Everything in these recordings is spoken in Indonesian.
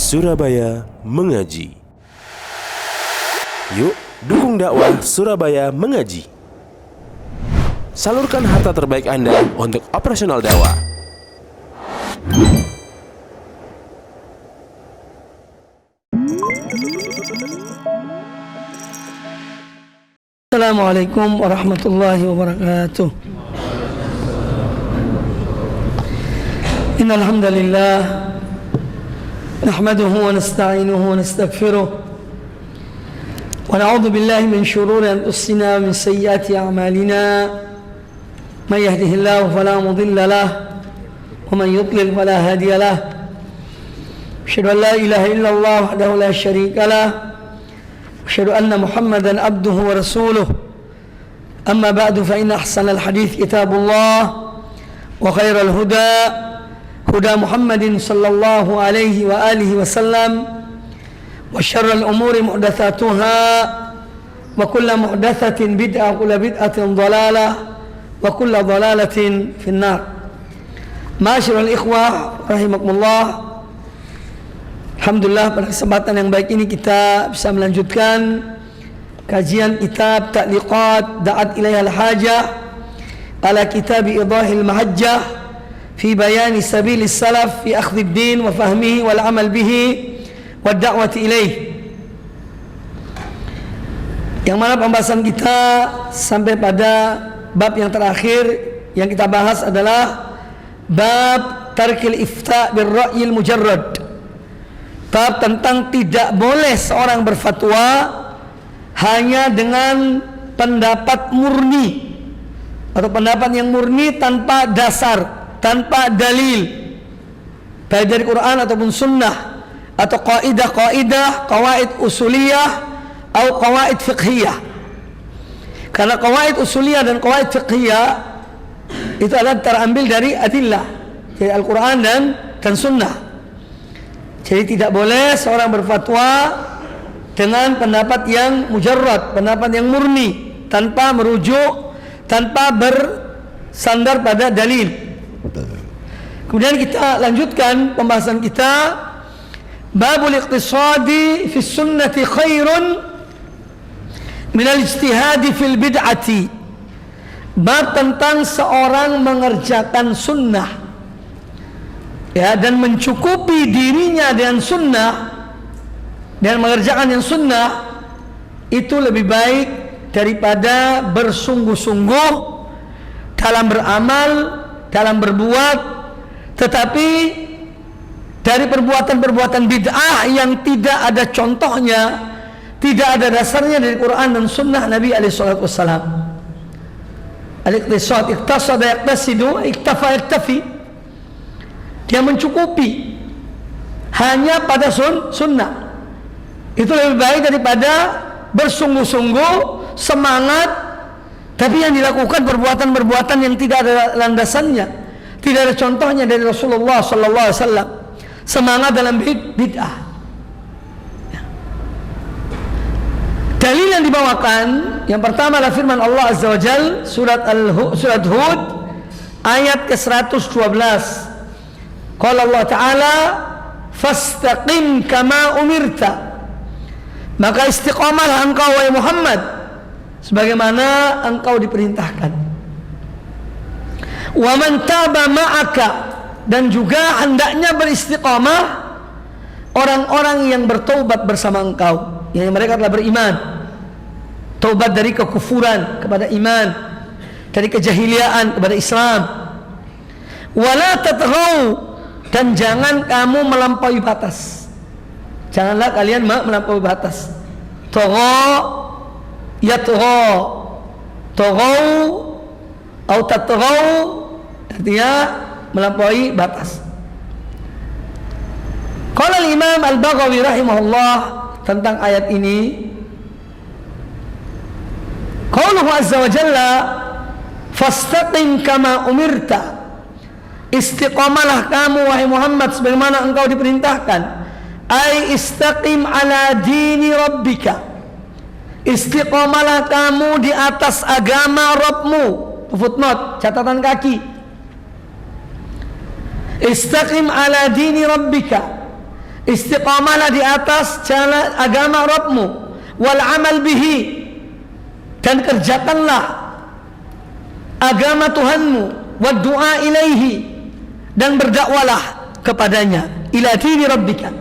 Surabaya Mengaji. Yuk, dukung dakwah Surabaya Mengaji. Salurkan harta terbaik Anda untuk operasional dakwah. Assalamualaikum warahmatullahi wabarakatuh. Innal hamdalillah nahmaduhu wa nasta'inuhu wa nastaghfiruh wa na'udzu billahi min shururi anfusina wa min sayyiati a'malina. May yahdihillahu fala mudilla lahu wa man yudlil fala hadiya lahu. Asyhadu an la ilaha illallah wahdahu la syarika lahu. أشهد أن محمدا عبده ورسوله أما بعد فإن أحسن الحديث كتاب الله وخير الهدى هدى محمد صلى الله عليه وآله وسلم وشر الأمور محدثاتها وكل محدثة بدعة وكل بدعة ضلالة وكل ضلالة في النار. معاشر الإخوة رحمكم الله, alhamdulillah pada kesempatan yang baik ini kita bisa melanjutkan kajian kitab Ta'liqat Da'at Ilaiha Al-Hajah ala kitab Idahil Mahajjah fi bayani sabilis salaf fi akhdhi ad-din wa fahmihi wal amal bihi wa da'wati ilaih, yang mana pembahasan kita sampai pada bab yang terakhir yang kita bahas adalah bab tarkil ifta' bir ra'yil mujarrad, bab tentang tidak boleh seorang berfatwa hanya dengan pendapat murni atau pendapat yang murni tanpa dasar, tanpa dalil, baik dari Quran ataupun sunnah atau qaidah-qaidah, qawaid usuliyah atau qawaid fiqhiyah. Karena qawaid usuliyah dan qawaid fiqhiyah itu adalah terambil dari adillah, dari Al-Quran dan sunnah. Jadi tidak boleh seorang berfatwa dengan pendapat yang mujarrad, pendapat yang murni, tanpa merujuk, tanpa bersandar pada dalil. Kemudian kita lanjutkan pembahasan kita, babul iqtisadi fi sunnati khairun min al-ijtihadi fil bid'ati. Bab tentang seorang mengerjakan sunnah, ya, dan mencukupi dirinya dengan sunnah dan mengerjakan yang sunnah itu lebih baik daripada bersungguh-sungguh dalam beramal, dalam berbuat, tetapi dari perbuatan-perbuatan bid'ah yang tidak ada contohnya, tidak ada dasarnya dari Quran dan sunnah Nabi SAW. Al-iqtisad, iqtasada yaqtasidu, iktafa yaktafi. Dia mencukupi hanya pada sunnah. Itu lebih baik daripada bersungguh-sungguh, semangat, tapi yang dilakukan perbuatan-perbuatan yang tidak ada landasannya, tidak ada contohnya dari Rasulullah SAW. Semangat dalam bid'ah. Dalil yang dibawakan yang pertama adalah firman Allah Azza wa Jal, surat Hud ayat ke-112. Qala Allah Ta'ala fastaqim kama umirta, maka istiqamalah engkau wahai Muhammad sebagaimana engkau diperintahkan. Wa man taba ma'aka, dan juga hendaknya beristiqamah orang-orang yang bertaubat bersama engkau, yang mereka telah beriman, taubat dari kekufuran kepada iman, dari kejahiliaan kepada Islam. Wala tatghaw, dan jangan kamu melampaui batas. Janganlah kalian melampaui batas. Tagha yatgha, taghaw atau tatghaw artinya melampaui batas. Qala al-Imam Al-Baghawi rahimahullah tentang ayat ini, qauluhu azza wa jalla fastaqim kama umirta, istiqamalah kamu wahai Muhammad sebagaimana engkau diperintahkan. Ai istaqim ala dini rabbika, istiqamalah kamu di atas agama Rabbmu. Footnote, catatan kaki. Istaqim ala dini rabbika, Istiqamalah di atas jalan agama Rabbmu, wal amal bihi, dan kerjakanlah agama Tuhanmu, wad du'a ilaihi, dan berdakwalah kepadanya, ila dini rabbika.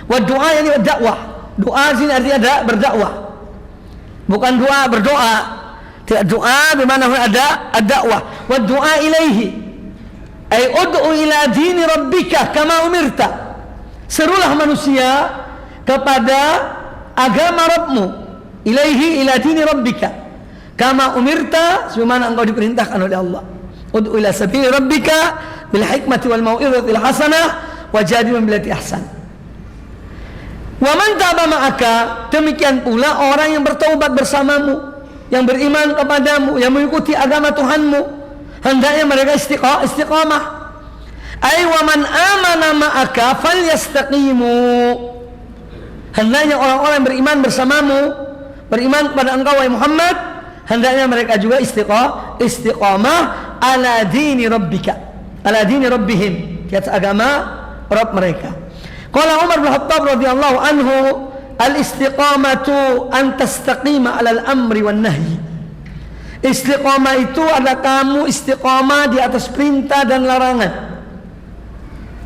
Wad du'a yani dakwah. Doa sini artinya berdakwah. Bukan doa berdoa. Tidak, doa bermakna ada dakwah. Wad du'a ilaihi ay ud'u ila dini rabbika kama umirta. Serulah manusia kepada agama Rabbmu, ilaihi ila dini rabbika kama umirta, sebagaimana engkau diperintahkan oleh Allah. Ud'u ila sabili rabbika bil hikmati wal mau'izatil hasanah wajadilhum billati ahsan. Wa man taba ma'aka, demikian pula orang yang bertaubat bersamamu, yang beriman kepadamu, yang mengikuti agama Tuhanmu, hendaknya mereka istiqamah. Ay wa man amana ma'aka falyastaqimu, hendaknya orang-orang yang beriman bersamamu, beriman kepada engkau wahai Muhammad, hendaknya mereka juga istiqamah ala dini rabbika, ala dini rabbihim, di atas agama Rabb mereka. Qala Umar bin Khattab radhiyallahu anhu, al-istiqamatu an tastaqima ala al-amri wan nahyi. Istiqamah itu adalah kamu istiqamah di atas perintah dan larangan.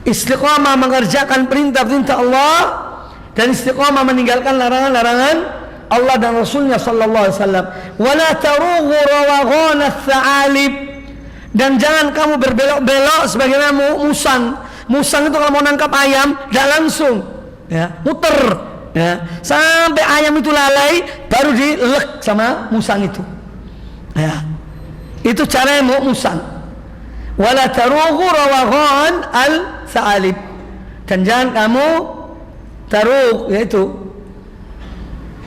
Istiqamah mengerjakan perintah-perintah Allah, dan istiqamah meninggalkan larangan-larangan Allah dan Rasulnya sallallahu alaihi wasallam. Wala tarughu rawaghan ats-tsa'alib, dan jangan kamu berbelok-belok sebagaimana musang. Musang itu kalau mau nangkap ayam tidak langsung, ya, muter, ya, sampai ayam itu lalai baru dilek sama musang itu, ya. Itu caranya mau musang. Wala tarughu rawaghan al-tsa'alib, dan jangan kamu tarugh, yaitu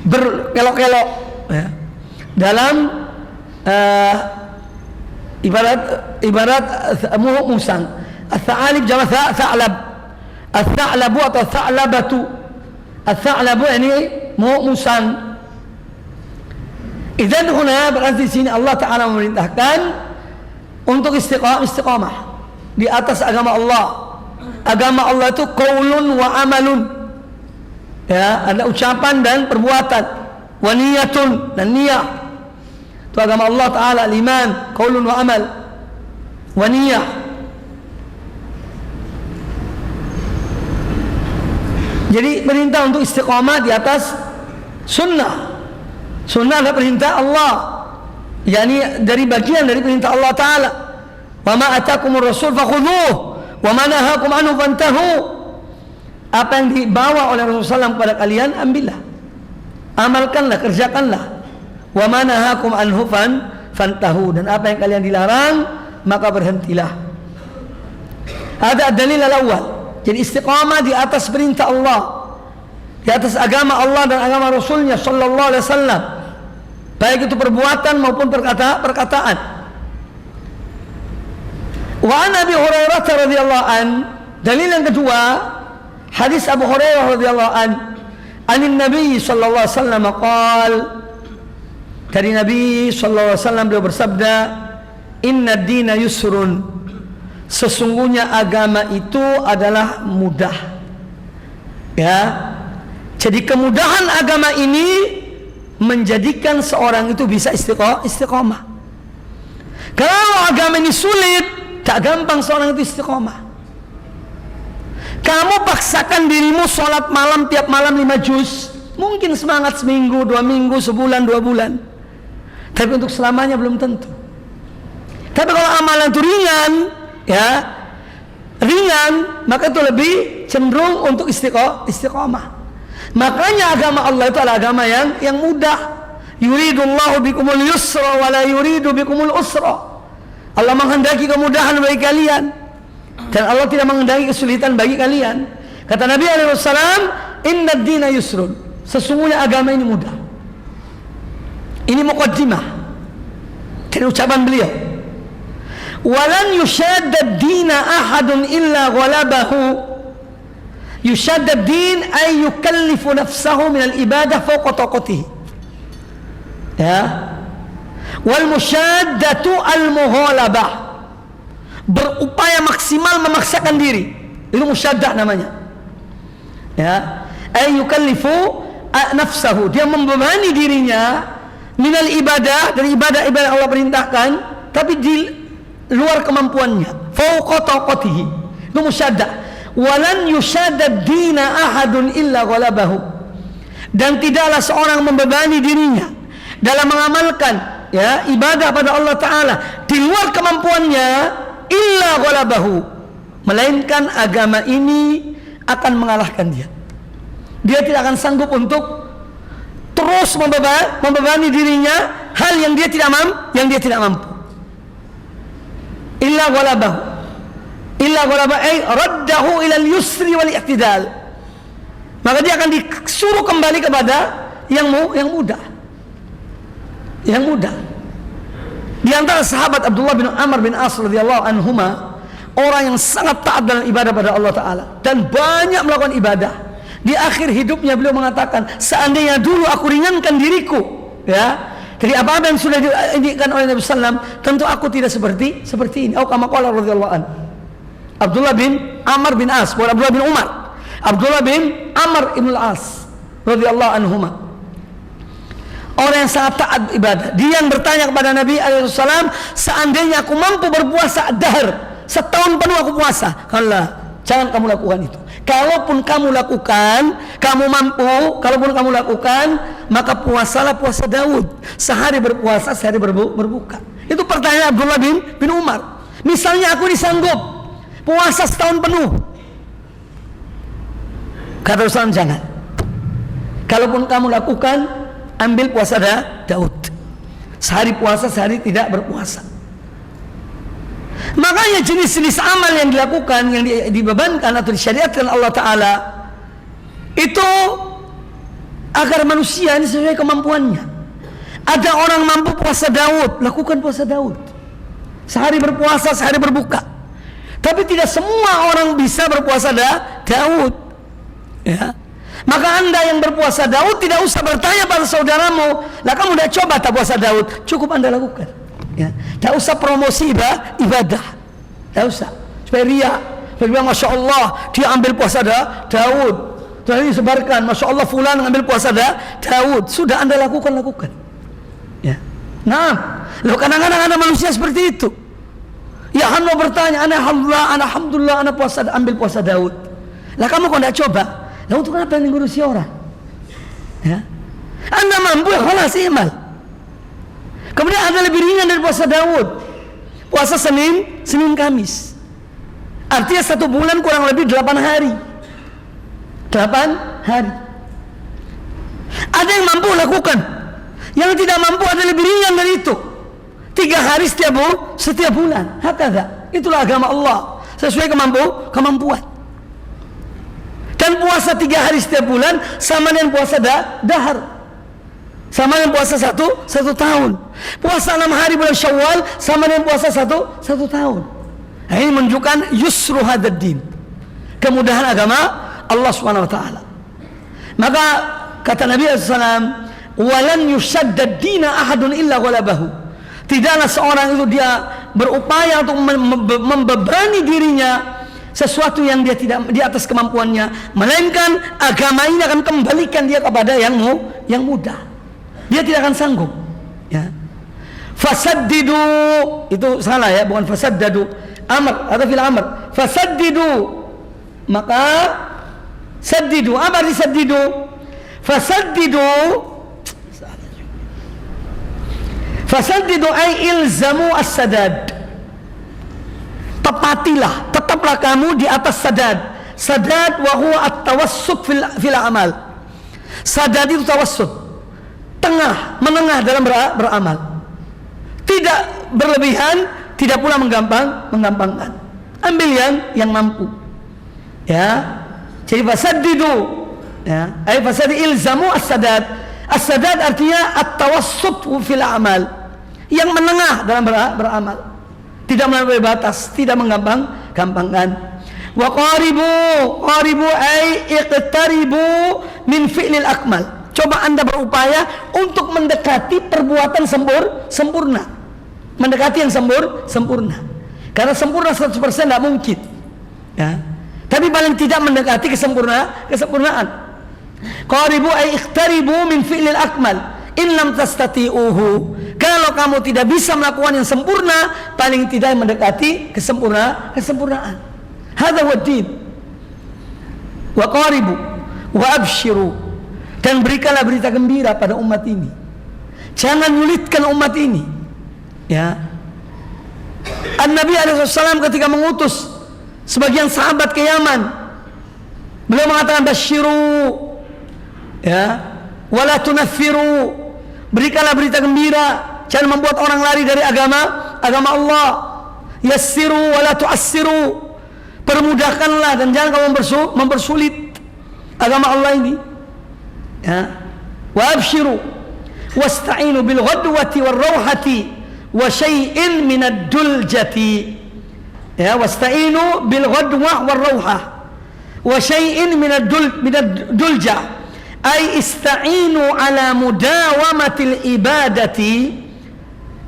berkelok-kelok, ya, dalam ibarat musang. Al-tha'alib jama tha'lab. Al-tha'labu atau tha'labatu. Al-tha'labu ini musang. Idzan huna berarti sini Allah Ta'ala memerintahkan untuk istiqamah di atas agama Allah. Agama Allah itu qaulun wa amalun, ya, ada ucapan dan perbuatan, wa niyatun, dan niat. Itu agama Allah Ta'ala, al-iman, qaulun wa amal, wa niyah. Jadi perintah untuk istiqamah di atas sunnah. Sunnah adalah perintah Allah, yakni dari bagian dari perintah Allah Ta'ala. Wa ma atakumur rasul fakhudhuh wa ma nahakum anhu fantahu. Apa yang dibawa oleh Rasulullah SAW kepada kalian, ambillah, amalkanlah, kerjakanlah. Wa ma nahakum anhu fantahu, dan apa yang kalian dilarang maka berhentilah. Ada dalil al-awwal. Jadi istiqamah di atas perintah Allah, di atas agama Allah dan agama Rasulnya sallallahu alaihi wasallam, baik itu perbuatan maupun perkataan. Wa an Abi Hurairah radhiyallahu an, dalil yang kedua, hadis Abu Hurairah radhiyallahu an, anin Nabi sallallahu alaihi wasallam qaal, dari Nabi sallallahu alaihi wasallam beliau bersabda, inna ad-dina yusrun, sesungguhnya agama itu adalah mudah, ya. Jadi kemudahan agama ini menjadikan seorang itu bisa istiqamah. Kalau agama ini sulit, tak gampang seorang itu istiqamah. Kamu paksakan dirimu sholat malam tiap malam 5 juz, mungkin semangat seminggu, 2 minggu, sebulan, 2 bulan, tapi untuk selamanya belum tentu. Tapi kalau amalan itu ringan, ya, ringan, maka itu lebih cenderung untuk istiqamah. Makanya agama Allah itu adalah agama yang mudah. Yuridullahu bikumul yusra wa la yuridu bikumul usra. Allah menghendaki kemudahan bagi kalian, dan Allah tidak menghendaki kesulitan bagi kalian. Kata Nabi alaihi wasallam, inna ad-dina yusrun, sesungguhnya agama ini mudah. Ini muqaddimah dari ucapan beliau. Walan yushadda ad-dina ahadun illa ghalabahu. Yushadda ad-din ay yukallifu nafsahu min al-ibadah fawqa taqatihi. Ya. Wal musyaddatu al-mughalabah, berupaya maksimal memaksakan diri. Itu musyaddah namanya. Ya, ay yukallifu nafsahu, dia membebani dirinya minal ibadah, dari ibadah-ibadah Allah perintahkan, tapi di luar kemampuannya, fauqa taqatihi. Itu musyaddah. Walan yusyadda dina ahadun illa ghalabahu. Dan tidaklah seorang membebani dirinya dalam mengamalkan ya ibadah pada Allah Ta'ala di luar kemampuannya illa ghalabahu, melainkan agama ini akan mengalahkan dia. Dia tidak akan sanggup untuk terus membebani dirinya hal yang dia tidak mampu. Illa ghalabahu, illa ghalabahu ay raddahu ila al-yusri wal i'tidal. Maka dia akan disuruh kembali kepada yang mudah. Yang mudah. Di antara sahabat Abdullah bin Amr bin As radhiyallahu anhuma, orang yang sangat taat dalam ibadah pada Allah Ta'ala dan banyak melakukan ibadah. Di akhir hidupnya beliau mengatakan, seandainya dulu aku ringankan diriku ya dari apa-apa yang sudah diinginkan oleh Nabi SAW, tentu aku tidak seperti ini. Kama qala radhiyallahu anhu. Abdullah bin Amr bin As, bukan Abdullah bin Umar. Abdullah bin Amr ibn al-As radhiyallahu anhuma, orang yang sangat taat ibadah. Dia yang bertanya kepada Nabi SAW, seandainya aku mampu berpuasa dahar, setahun penuh aku puasa. Kalau jangan kamu lakukan itu. Kalaupun kamu lakukan, kamu mampu, kalaupun kamu lakukan, maka puasalah puasa Daud. Sehari berpuasa, sehari berbuka. Itu pertanyaan Abdullah bin Umar. Misalnya aku disanggup puasa setahun penuh, kata Rasulullah, jangan. Kalaupun kamu lakukan, ambil puasa Daud. Sehari puasa, sehari tidak berpuasa. Makanya jenis-jenis amal yang dilakukan, yang dibebankan atau disyariatkan Allah Ta'ala, itu agar manusia ini sesuai kemampuannya. Ada orang mampu puasa Daud, lakukan puasa Daud. Sehari berpuasa, sehari berbuka. Tapi tidak semua orang bisa berpuasa Daud ya. Maka anda yang berpuasa Daud tidak usah bertanya pada saudaramu, lah kamu udah coba tak puasa Daud? Cukup anda lakukan ya. Tak usah promosi ibadah, tak usah supaya ria, supaya bilang Masya Allah dia ambil puasa Daud, terus disebarkan Masya Allah fulan ambil puasa Daud. Sudah anda lakukan ya. Nah, loh kadang-kadang ada manusia seperti itu ya, anda bertanya alhamdulillah ana puasa, ambil puasa Daud. Lah kamu kok tidak coba? Lah untuk apa yang ngurusi orang ya? Anda mampu ya khalas imal. Kemudian ada lebih ringan dari puasa Daud, puasa Senin Kamis. Artinya 1 bulan kurang lebih 8 hari. 8 hari. Ada yang mampu lakukan, yang tidak mampu ada lebih ringan dari itu. 3 hari setiap bulan. Hakadha. Itulah agama Allah, sesuai kemampuan. Dan puasa 3 hari setiap bulan sama dengan puasa dahar, sama dengan puasa satu tahun. Puasa 6 hari bulan Syawal sama dengan puasa satu tahun. Nah, ini menunjukkan yusru hadad din, kemudahan agama Allah Subhanahu wa taala. Maka kata Nabi SAW, walan yushaddad dina ahadun illa ghalabahu. Tidaklah seorang itu dia berupaya untuk membebani dirinya sesuatu yang dia tidak di atas kemampuannya, melainkan agama ini akan kembalikan dia kepada yang mudah. Dia tidak akan sanggup ya. Fasaddidu, itu salah ya, bukan fasaddadu. Amr atau fil amr. Fasaddidu, maka saddidu, apa arti saddidu? Fasaddidu, fasaddidu ay ilzamu as-sadad. Tepatilah, tetaplah kamu di atas sadad. Sadad wa huwa at-tawassut fil amal. Sadad itu tawassut, menengah dalam beramal. Tidak berlebihan, tidak pula menggampangkan. Ambil yang mampu. Ya. Jadi fasaddidu ya, ay fasadi ilzamu as-sadad. As-sadad artinya at-tawassut fil amal, yang menengah dalam beramal. Tidak melampaui batas, tidak menggampangkan. Wa qaribu ay iqtaribu min fi'lil akmal. Coba anda berupaya untuk mendekati perbuatan sempurna. Mendekati yang sempurna. Karena sempurna 100% tidak mungkin ya. tapi paling tidak mendekati kesempurnaan. Qaribu ay ikhtaribu min fi'lil akmal in lam tastati'uhu. Kalau kamu tidak bisa melakukan yang sempurna, paling tidak mendekati kesempurnaan. Hadza huwa din. Wa qaribu wa abshiru, dan berikanlah berita gembira pada umat ini. Jangan nyulitkan umat ini. Ya. An-Nabi SAW ketika mengutus sebagian sahabat ke Yaman, beliau mengatakan basyiru, ya, wala tunaffiru, berikanlah berita gembira, jangan membuat orang lari dari agama Allah. Yassiru wala tu'assiru, permudahkanlah dan jangan kamu mempersulit agama Allah ini. Ya. Wa abshiru wasta'inu bil ghadwati war rawhati wa syai'in minad duljati. Ya, wasta'inu bil ghadwah war rawhah wa syai'in minad dulja, ay ista'inu ala mudawamatil ibadati.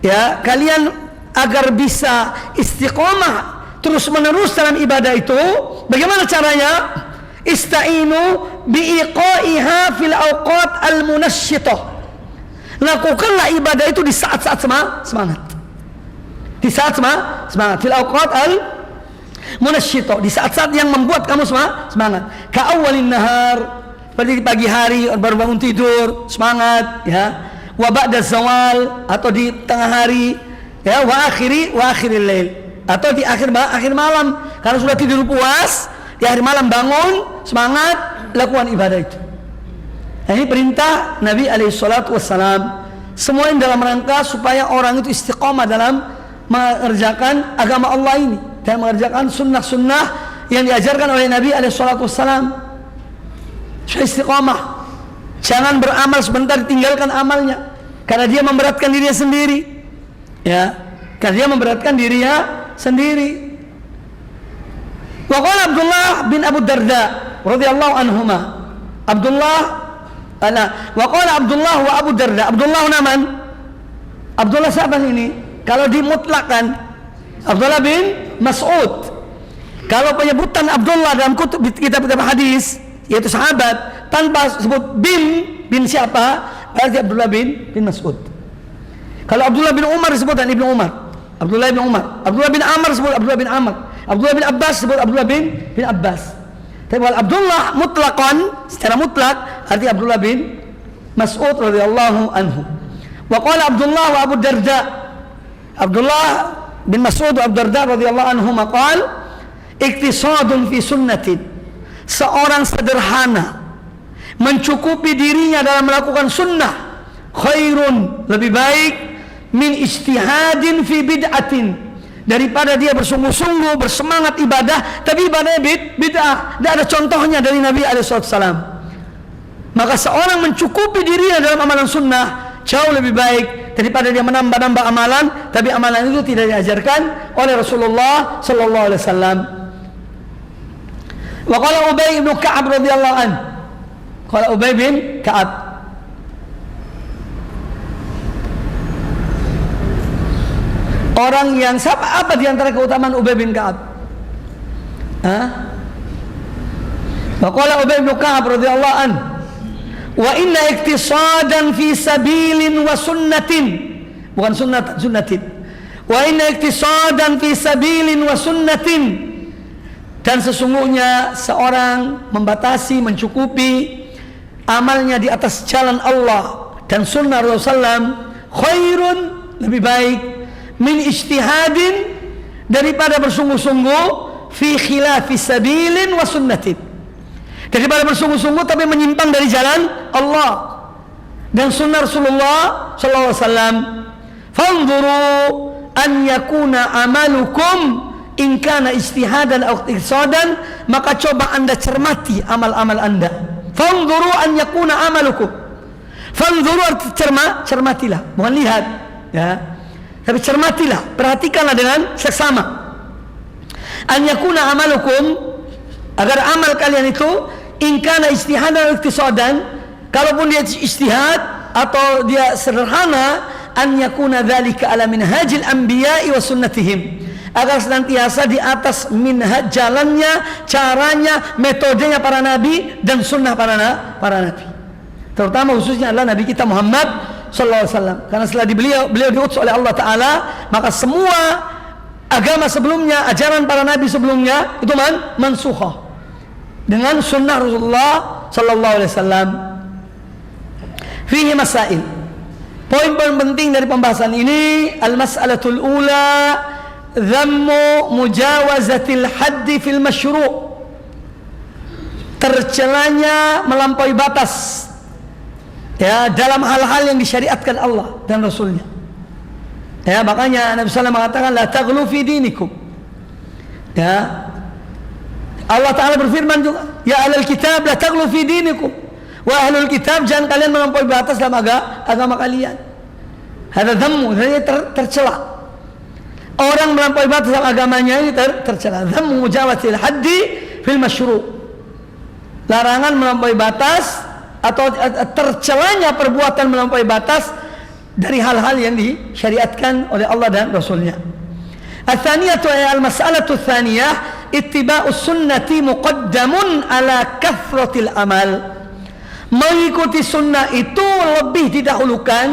Ya, kalian agar bisa istiqomah terus menerus dalam ibadah itu. Bagaimana caranya? Ista'inu biiqaiha fil awqat al munasyitah. Lakukanlah ibadah itu di saat-saat semangat. Di saat semangat. Fil awqat al munasyitah, di saat-saat yang membuat kamu semangat. Ka awwalin nahar, seperti di pagi hari baru bangun tidur semangat, ya. Wa ba'da zawal, atau di tengah hari, ya. Wa akhiril lail, atau di akhir malam karena sudah tidur puas, di hari malam bangun semangat lakukan ibadah itu. Nah, ini perintah Nabi SAW. Semua ini dalam rangka supaya orang itu istiqomah dalam mengerjakan agama Allah ini dan mengerjakan sunnah-sunnah yang diajarkan oleh Nabi SAW. Supaya istiqomah, jangan beramal sebentar tinggalkan amalnya karena dia memberatkan dirinya sendiri, ya, karena dia memberatkan dirinya sendiri. Wa qala Abdullah bin Abu Darda radhiyallahu anhuma, wa qala Abdullah wa Abu Darda. Abdullah naman, Abdullah siapa ini? Kalau dimutlakan Abdullah bin Mas'ud. Kalau penyebutan Abdullah dalam kitab-kitab hadis, yaitu sahabat, tanpa sebut bin siapa, berarti Abdullah bin Mas'ud. Kalau Abdullah bin Umar disebutkan Ibnu Umar, Abdullah bin Umar. Abdullah bin Amr disebut Abdullah bin Amr. Abdullah bin Abbas disebut Abdullah bin Abbas. Tapi kalau Abdullah mutlaqan, secara mutlak, arti Abdullah bin Mas'ud radhiyallahu anhu. Wa qala Abdullah wa Abu Darda. Abdullah bin Mas'ud wa Abu Darda radhiyallahu anhu maqal iktisadun fi sunnatin. Seorang sederhana mencukupi dirinya dalam melakukan sunnah khairun, lebih baik min ijtihadin fi bid'atin, daripada dia bersungguh-sungguh bersemangat ibadah tapi ibadahnya bid'ah, tidak ada contohnya dari Nabi SAW. Maka seorang mencukupi dirinya dalam amalan sunnah jauh lebih baik daripada dia menambah-nambah amalan tapi amalan itu tidak diajarkan oleh Rasulullah sallallahu alaihi wasallam. Wa qala Ubay bin Ka'ab radhiyallahu anhu. Qala Ubay bin Ka'ab, orang yang apa di antara keutamaan Ubay bin Ka'ab? Wa qala Ubay bin Ka'ab radhiyallahu anhu, wa inna iktisadan fi sabilin wa sunnatin, bukan sunnatin. Wa inna iktisadan fi sabilin wa sunnatin, dan sesungguhnya seorang membatasi, mencukupi amalnya di atas jalan Allah dan sunnah Rasulullah SAW, khairun, lebih baik, min ijtihadin, daripada bersungguh-sungguh, fi khilafi sabilin wa sunnatin, daripada bersungguh-sungguh tapi menyimpang dari jalan Allah dan sunnah Rasulullah SAW. Fanzuru an yakuna amalukum in kana ijtihadan aw iqtisadan, maka coba anda cermati amal-amal anda. Fanzuru an yakuna amalukum, fanzuru arti cermatilah, bukan lihat, ya, tapi cermatilah, perhatikanlah dengan seksama. An yakuna amalukum, agar amal kalian itu in kana ijtihadan aw iqtisadan, kalaupun dia ijtihad atau dia sederhana, an yakuna dzalika ala minhajil anbiya'i wa sunnatihim, agar senantiasa di atas minhaj, jalannya, caranya, metodenya para nabi dan sunnah para nabi. Terutama khususnya adalah Nabi kita Muhammad sallallahu alaihi wasallam. Karena setelah beliau diutus oleh Allah Taala, maka semua agama sebelumnya, ajaran para nabi sebelumnya itu mansukhah dengan sunnah Rasulullah sallallahu alaihi wasallam. Fihi masail. Poin-poin penting dari pembahasan ini, al-mas'alatul ula, dhammu mujawazatil haddi fil masyru'. Tercelanya melampaui batas, ya, dalam hal-hal yang disyariatkan Allah dan Rasulnya. Ya, makanya Nabi SAW mengatakan la taghlu fi dinikum. Ya, Allah Ta'ala berfirman juga, ya ahlul kitab la taghlu fi dinikum. Wa ahlul kitab, jangan kalian melampaui batas dalam agama kalian. Hada dhammu, ini tercela. Orang melampaui batas dalam agamanya ini tercela. Dhammu mujawazatil haddi fil masyru'. Larangan melampaui batas atau tercelanya perbuatan melampaui batas dari hal-hal yang disyariatkan oleh Allah dan Rasulnya. Ats-tsaniyatu al-mas'alatu ats-tsaniyah ittiba'us sunnati muqaddamun ala kathratil amal. Mengikuti sunnah itu lebih didahulukan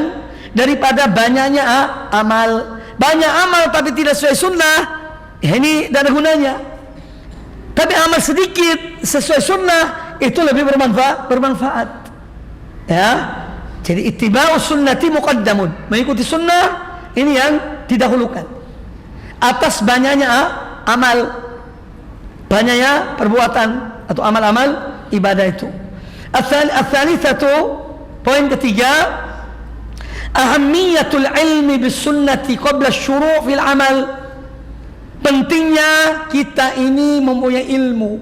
daripada banyaknya amal. Banyak amal tapi tidak sesuai sunnah, ya ini tidak ada gunanya. Tapi amal sedikit sesuai sunnah itu lebih bermanfaat. Ya, jadi ittiba'us sunnati muqaddamun, mengikuti sunnah ini yang didahulukan atas banyaknya amal, banyaknya perbuatan atau amal-amal ibadah itu. Ats-tsalitsatu, poin ketiga, ahammiyatul ilmi bis sunnati qabla asy-syuru' fil amal. Pentingnya kita ini mempunyai ilmu,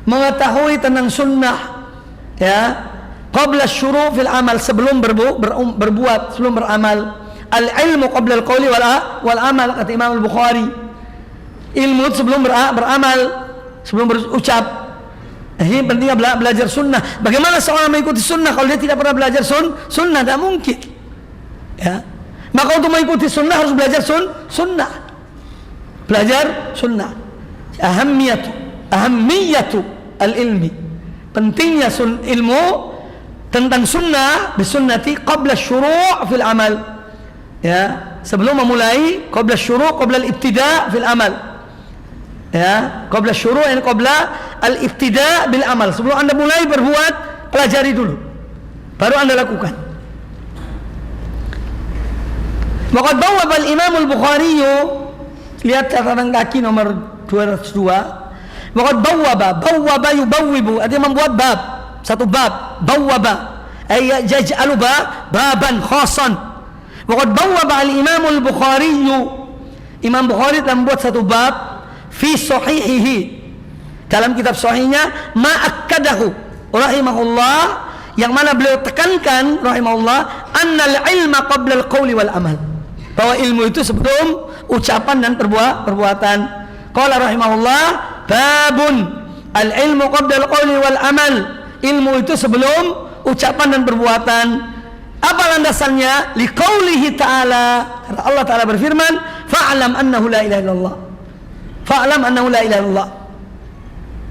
mengetahui tentang sunnah, ya, qabla syuru' fil amal, sebelum berbuat, sebelum beramal. Al-ilmu qabla al-qawli wal amal, kata Imam Al-Bukhari. Ilmu sebelum beramal, sebelum berucap. Ini pentingnya belajar sunnah. Bagaimana seorang mengikuti sunnah kalau dia tidak pernah belajar sunnah? Tidak mungkin, ya. Maka untuk mengikuti sunnah harus belajar sunnah. Belajar sunnah. Ahammiyatu al-ilmi, pentingnya ilmu tentang sunnah bisunnati qabla syuru' fil amal, ya, sebelum memulai, qabla syuru', qabla al-ibtida' fil amal, ya, qabla syuru' yani qabla al-ibtida' bil amal. Sebelum anda mulai berbuat, pelajari dulu, baru anda lakukan. Waqad bawwaba al-Imam Al-Bukhari, lihat catatan kaki nomor 202. Waqad bawwaba yubawwibu, artinya membuat bab, satu bab. Bawwaba ay yaj'alu baban khassan. Waqad bawwaba al-Imam Al-Bukhari, Imam Bukhari telah membuat satu bab fi sahihihi, dalam kitab sahihnya, ma akkadahu rahimahullah, yang mana beliau tekankan rahimahullah, annal ilma qabla al-qawli wal amal, bahwa ilmu itu sebelum ucapan dan perbuatan. Qala rahimahullah, babun al-ilmu qabla al-qawli wal amal, ilmu itu sebelum ucapan dan perbuatan. Apa landasannya? Liqaulihi ta'ala, karena Allah Ta'ala berfirman, fa'lam annahu la ilaha illallah, fa'lam annahu la ilaha illallah,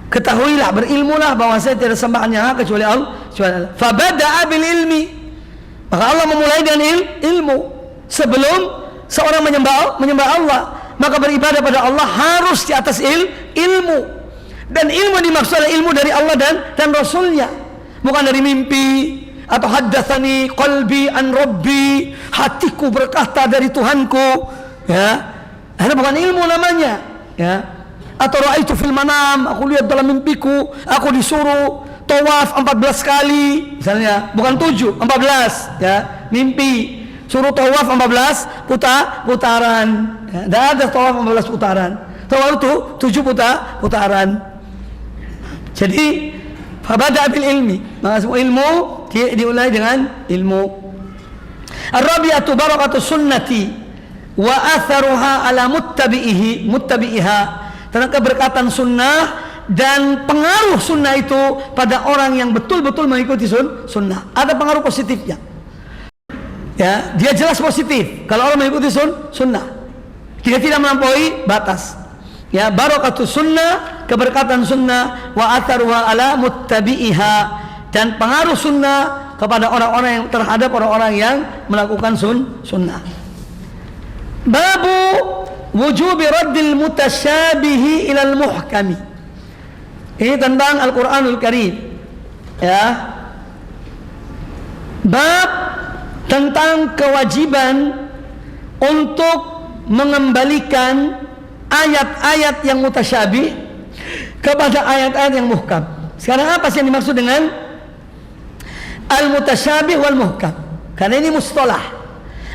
ketahuilah, berilmulah bahwa saya tidak sembahan yang hak kecuali Allah. Fabada'a bil ilmi, maka Allah memulai dengan ilmu. Sebelum seorang menyembah Allah, maka beribadah pada Allah harus di atas ilmu. Dan ilmu dimaksud adalah ilmu dari Allah dan Rasulnya, bukan dari mimpi atau haddatsani qalbi an rabbi, hatiku berkata dari Tuhanku, ya, itu bukan ilmu namanya, ya. Atau ra'aitu fil manam, aku lihat dalam mimpiku, aku disuruh tawaf 14 kali misalnya, bukan 7, 14, ya, mimpi suruh tawaf 14 putaran, ya. Tidak ada tawaf 14 putaran, tawaf itu 7 putaran. Jadi fabada bil ilmi, maka semua ilmu diulai dengan ilmu. Ar-rabi'atu barakatu sunnati wa atharuha ala muttabi'iha, tentang keberkatan sunnah dan pengaruh sunnah itu pada orang yang betul-betul mengikuti sunnah. Ada pengaruh positifnya, ya, dia jelas positif kalau orang mengikuti sunnah. Dia tidak melampaui batas. Ya, barakatus sunnah, keberkatan sunnah, wa atharuha ala muttabi'iha, dan pengaruh sunnah kepada orang-orang yang terhadap orang-orang yang melakukan sunnah. Babu wujubi raddil mutasyabihi ilal muhkami. Ini tentang Al-Quranul Karim. Ya. Bab tentang kewajiban untuk mengembalikan ayat-ayat yang mutasyabih kepada ayat-ayat yang muhkam. Sekarang apa sih yang dimaksud dengan al-mutasyabih wal muhkam? Karena ini mustalah.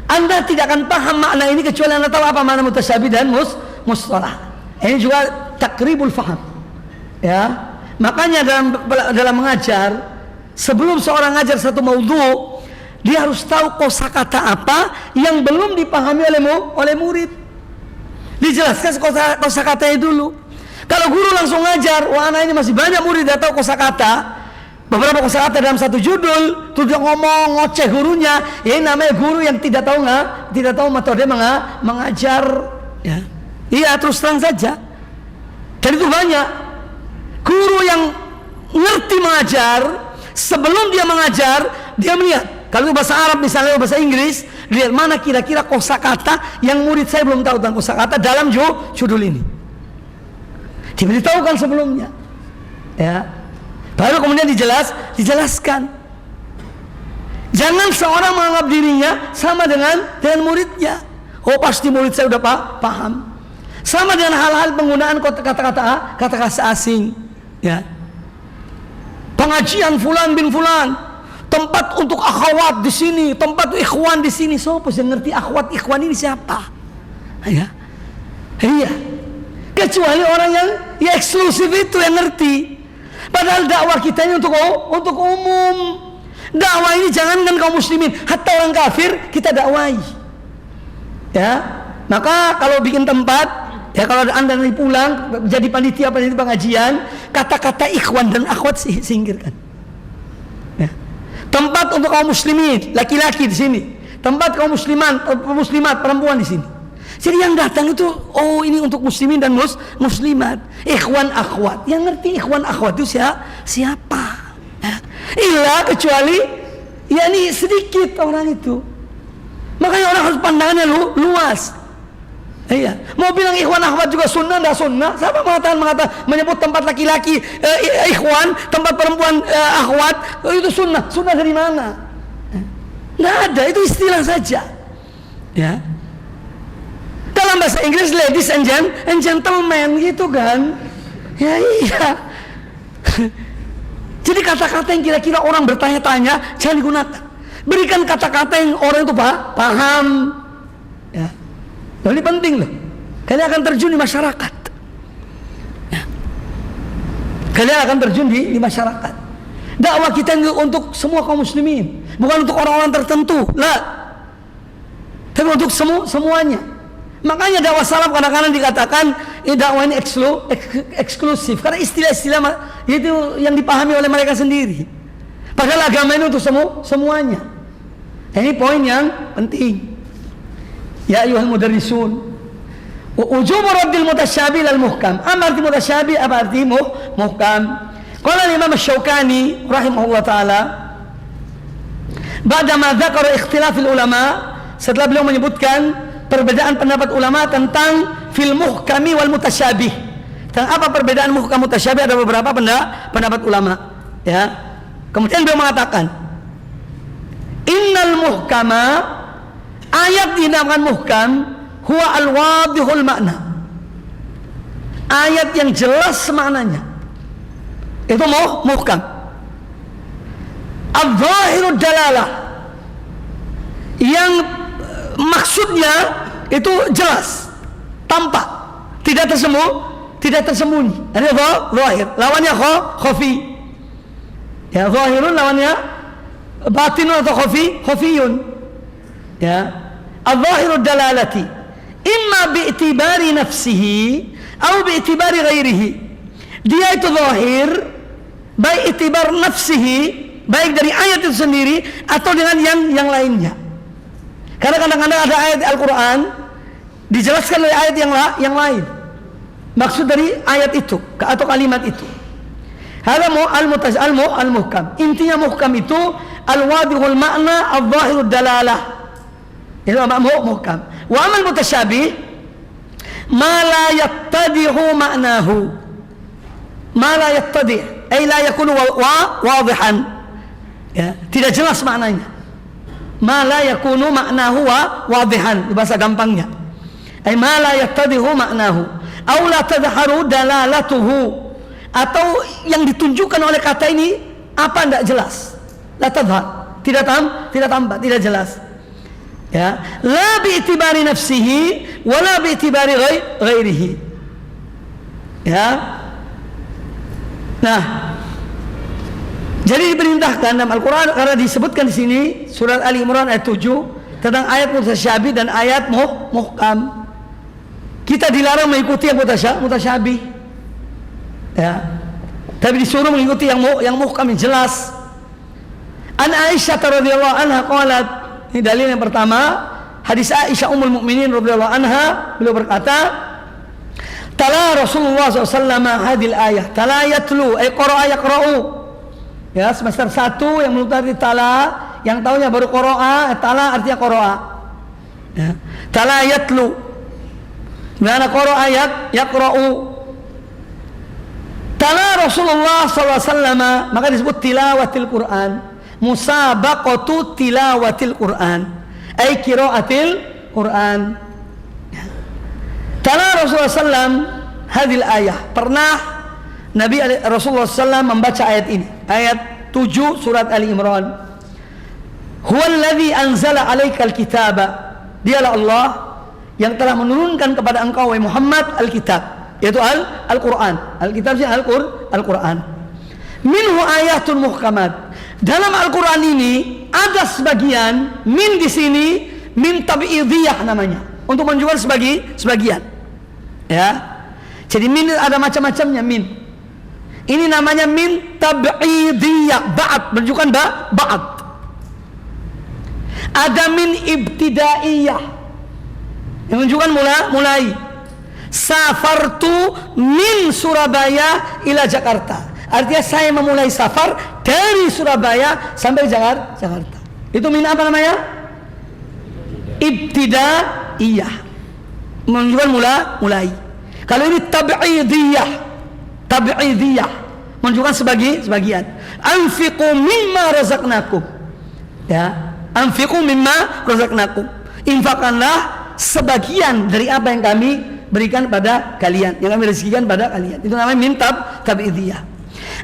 Anda tidak akan paham makna ini kecuali Anda tahu apa makna mutasyabih dan mustalah. Ini juga takribul faham. Ya. Makanya dalam mengajar, sebelum seorang ngajar satu maudhu, dia harus tahu kosakata apa yang belum dipahami oleh murid. Dijelaskan kosakatanya dulu. Kalau guru langsung ngajar, wah anak ini masih banyak murid tidak tahu kosakata. Beberapa kosakata dalam satu judul, tuh dia ngomong ngoceh gurunya. Ya, ini namanya guru yang tidak tahu metode mengajar. Ya, iya terus terang saja. Dan itu banyak guru yang ngerti mengajar. Sebelum dia mengajar, dia melihat. Kalau itu bahasa Arab misalnya, bahasa Inggris, lihat mana kira-kira kosakata yang murid saya belum tahu tentang kosakata dalam judul ini. Diberitahukan sebelumnya, ya. Baru kemudian dijelaskan. Jangan seorang menganggap dirinya sama dengan muridnya. Oh pasti murid saya udah paham. Sama dengan hal-hal penggunaan kata-kata asing, ya. Pengajian fulan bin fulan, tempat untuk akhwat di sini, tempat ikhwan di sini. Siapa yang ngerti akhwat ikhwan ini siapa? Ya, iya. Kecuali orang yang eksklusif itu yang ngerti. Padahal dakwah kita ini untuk umum. Dakwah ini jangankan kaum muslimin, hatta orang kafir kita dakwai. Ya, maka kalau bikin tempat, ya kalau Anda nanti pulang jadi panitia pengajian, kata-kata ikhwan dan akhwat singkirkan. Ya. Tempat untuk kaum muslimin, laki-laki di sini. Tempat kaum muslimat, perempuan di sini. Jadi yang datang itu, oh ini untuk muslimin dan muslimat. Ikhwan akhwat. Yang ngerti ikhwan akhwat itu siapa? Ya. Illa kecuali, ya ini sedikit orang itu. Makanya orang harus pandangannya luas. Iya. Mau bilang ikhwan akhwat juga sunnah, enggak sunnah. Siapa mengatakan menyebut tempat laki-laki ikhwan, tempat perempuan akhwat itu sunnah? Sunnah dari mana? Nggak ada, itu istilah saja. Ya. Dalam bahasa Inggris ladies and gentlemen gitu kan. Ya iya. Jadi kata-kata yang kira-kira orang bertanya-tanya jangan digunakan. Berikan kata-kata yang orang itu paham. Ya. Ini penting loh. Kalian akan terjun di masyarakat. Ya. Kalian akan terjun di masyarakat. Dakwah kita untuk semua kaum muslimin, bukan untuk orang-orang tertentu. Lah. Tapi untuk semuanya. Makanya dakwah salaf kadang-kadang dikatakan dakwah ini eksklusif karena istilah-istilah itu yang dipahami oleh mereka sendiri. Padahal agama ini untuk semuanya. Ini poin yang penting. Ya ayyuhal mudarrisun, wujubu raddil mutasyabih lal muhkam. Apa arti mutasyabih? Apa arti muhkam? Qala Imam Asy-Syaukani rahimahullah taala, ba'da ma dzakara ikhtilafil ulama, setelah beliau menyebutkan perbedaan pendapat ulama tentang fil muhkami wal mutasyabih. Tentang apa perbedaan muhkam mutasyabih, ada beberapa pendapat ulama, ya. Kemudian beliau mengatakan, innal muhkama, ayat dinamakan muhkam, huwa al-wadihul makna. Ayat yang jelas maknanya. Itu muhkam. Adh-dhahirud dalalah. Yang maksudnya itu jelas, tampak, tidak tersembunyi. Ini zahir, lawannya khafi. Ya, zahirun lawannya batinun atau khafiyun. Ya, al-zahirud dalalati imma bi'tibari nafsihi atau bi'tibari ghairihi. Dia itu zahir baik i'tibar nafsihi, baik dari ayat itu sendiri atau dengan yang lainnya. Karena kadang-kadang ada ayat Al-Quran dijelaskan oleh ayat yang lain. Maksud dari ayat itu atau kalimat itu. Hada al-muhkam. Intinya muhkam itu al-wadihul makna al-zahirud dalalah. Itu muhkam. Wa amal mutasyabih ma la yattadihu ma'nahu. Ma la yattadih ay la yakunu wadihan. Ya, tidak jelas maknanya. Ma la yakunu ma'nahu wadihan, bahasa gampangnya. Ay ma la yattadihu ma'nahu aw la tadharu dalalatuhu, atau yang ditunjukkan oleh kata ini apa tidak jelas. La tadhar, tidak tampak, tidak jelas. Ya, la bi'tibari nafsihi wa la bi'tibari ghairihi. Ya. Nah, jadi diperintahkan dalam Al-Quran karena disebutkan di sini surat Ali Imran ayat 7 tentang ayat mutasyabih dan ayat muhkam. Kita dilarang mengikuti yang mutasyabih, ya, tapi disuruh mengikuti yang muhkam, yang jelas. An Aisyah radhiyallahu anha qalat, ini dalil yang pertama, hadis Aisyah ummul mukminin radhiyallahu anha, beliau berkata, tala Rasulullah SAW hadil ayah, tala yatlu ay qara'a yaqra'u. Ya, semester 1 yang belum tadi tala, yang tahunya baru qara'a, tala artinya qara'a. Ya. Tala yatlu. Mana qara'a yaqra'u. Tala Rasulullah SAW, maka disebut tilawatil Quran. Musabaqatu tilawatil Quran, ay qiraatil Quran. Ya. Tala Rasulullah SAW hadil ayah. Pernah Nabi Rasulullah SAW membaca ayat ini, ayat 7 surat Ali Imran. Huwallazi anzala 'alaikal kitaba. Dialah Allah yang telah menurunkan kepada engkau wahai Muhammad al-kitab, yaitu Al-Quran. Al-kitab sih Al-Quran. Minhu ayatun muhkamat. Dalam Al-Quran ini ada sebagian, min di sini min tab'idiyah namanya, untuk menunjukkan sebagian. Ya. Jadi min ada macam-macamnya min. Ini namanya min tab'idiyah, ba'd, menunjukkan ba'd. Ada min ibtidaiyah, yang menunjukkan mulai. Safartu min Surabaya ila Jakarta, artinya saya memulai safar dari Surabaya sampai Jakarta. Itu min apa namanya? Ibtidaiyah, menunjukkan mulai. Kalau ini tab'idiyah, menunjukkan sebagian. Anfiqu mimma razaqnakum. Ya, anfiqu mimma razaqnakum. Infakkanlah sebagian dari apa yang kami berikan pada kalian, yang kami rezekikan pada kalian. Itu namanya min tab'idiyah.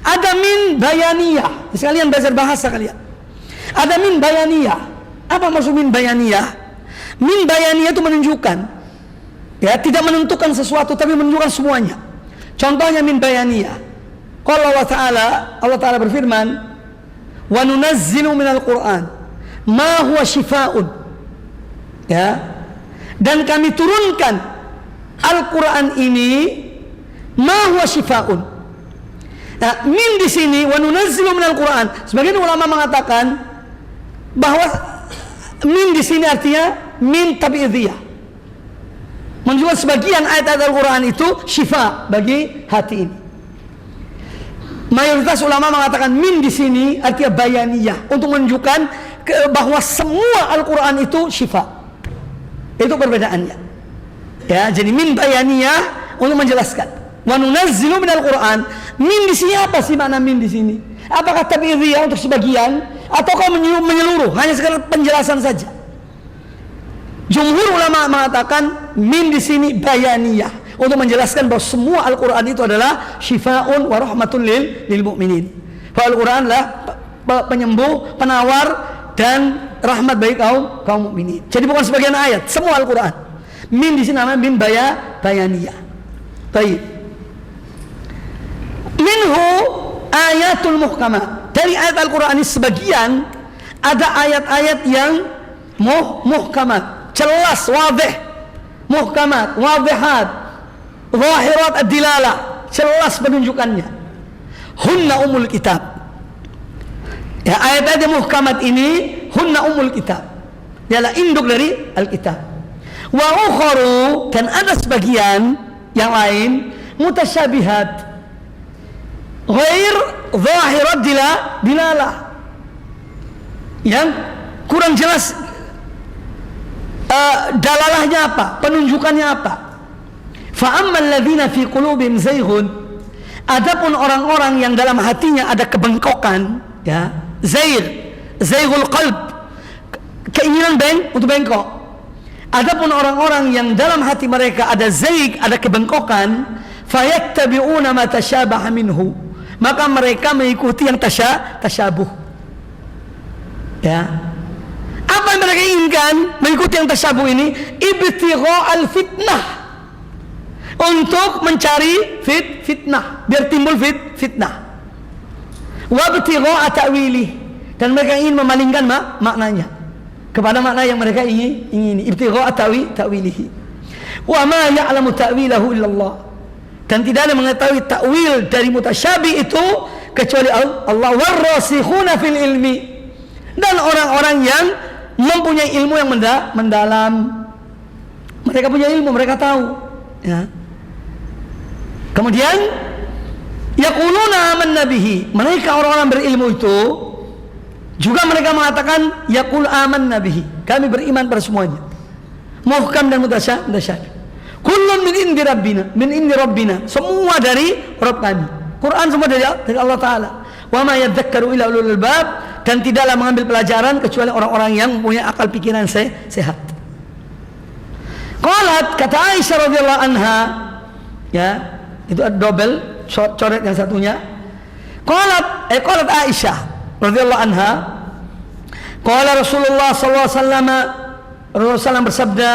Ada min bayaniyah. Sekalian belajar bahasa kalian. Ada min bayaniyah. Apa maksud min bayaniyah? Min bayaniyah itu menunjukkan, ya, tidak menentukan sesuatu tapi menunjukkan semuanya. Contohnya min bayaniyah. Qala Allah Ta'ala berfirman, wa nunazzilu minal Qur'an ma huwa shifaa'un. Ya. Dan kami turunkan Al-Quran ini ma huwa shifaa'un. Nah, min di sini wa nunazzilu minal Quran. Sebagian ulama mengatakan bahwa min di sini artinya min tab'idiyah, menunjukkan sebagian ayat-ayat Al-Quran itu syifa bagi hati ini. Mayoritas ulama mengatakan min di sini artinya bayaniyah, untuk menunjukkan bahwa semua Al-Quran itu syifa. Itu perbedaannya. Ya, jadi min bayaniyah untuk menjelaskan. Wa nunazzilu minal Quran. Min di sini apa sih makna min di sini? Apakah tab'idiyah untuk sebagian ataukah menyeluruh, hanya sekedar penjelasan saja? Jumhur ulama mengatakan min di sini bayaniyah, untuk menjelaskan bahwa semua Al-Quran itu adalah syifaun wa rahmatun lil mu'minin. Al-Quran adalah penyembuh, penawar dan rahmat bagi kaum mukminin. Jadi bukan sebagian ayat, semua Al-Quran. Min di sini namanya min bayaniyah. Baik. Minhu ayatul muhkamah. Dari ayat Al-Quran ini sebagian ada ayat-ayat yang muhkamat, jelas, wadih. Muhkamat, wadihat, zahirat ad-dilalah, jelas penunjukannya. Hunna umul kitab. Ya, ayat-ayat muhkamat ini hunna umul kitab, ialah induk dari Alkitab. Wa ukharu, dan ada sebagian yang lain mutasyabihat, ghair zahirat dilalah, yang kurang jelas dalalahnya apa, penunjukannya apa. Fa ammal ladzina fi qulubihim zayghun, adapun orang-orang yang dalam hatinya ada kebengkokan, ya, zayghul qalb, keinginan untuk bengkok. Adapun orang-orang yang dalam hati mereka ada zaig, ada kebengkokan, fayattabi'una ma tasyabaha minhu, maka mereka mengikuti yang tasyabuh. Ya. Apa yang mereka inginkan? Mengikuti yang tasyabuh ini ibtigha'al fitnah, untuk mencari fitnah, biar timbul fitnah. Wa ibtigha'a ta'wili, dan mereka ingin memalingkan maknanya kepada makna yang mereka ingini. Ibtigha'a ta'wilihi. Wa ma ya'lamu ta'wilahu illallah, dan tidak ada mengetahui takwil dari mutasyabih itu kecuali Allah. Warrasikhuna fil ilmi, dan orang-orang yang mempunyai ilmu yang mendalam. Mereka punya ilmu, mereka tahu, ya. Kemudian yaquluna amanna bihi, mereka orang-orang berilmu itu juga mereka mengatakan yaqul amanna bihi, kami beriman pada semuanya, muhkam dan mutasyabih. Kullun min indi rabbina, semua dari Rabb kami. Quran semua dari Allah Ta'ala. Wa ma yadzakkaru illa ulul albab, dan tidaklah mengambil pelajaran kecuali orang-orang yang punya akal pikiran sehat. Qalat, kata Aisyah radhiyallahu anha, ya, itu ada double coret yang satunya. Qalat Aisyah radhiyallahu anha, qala Rasulullah sallallahu alaihi wasallam, Rasulullah bersabda,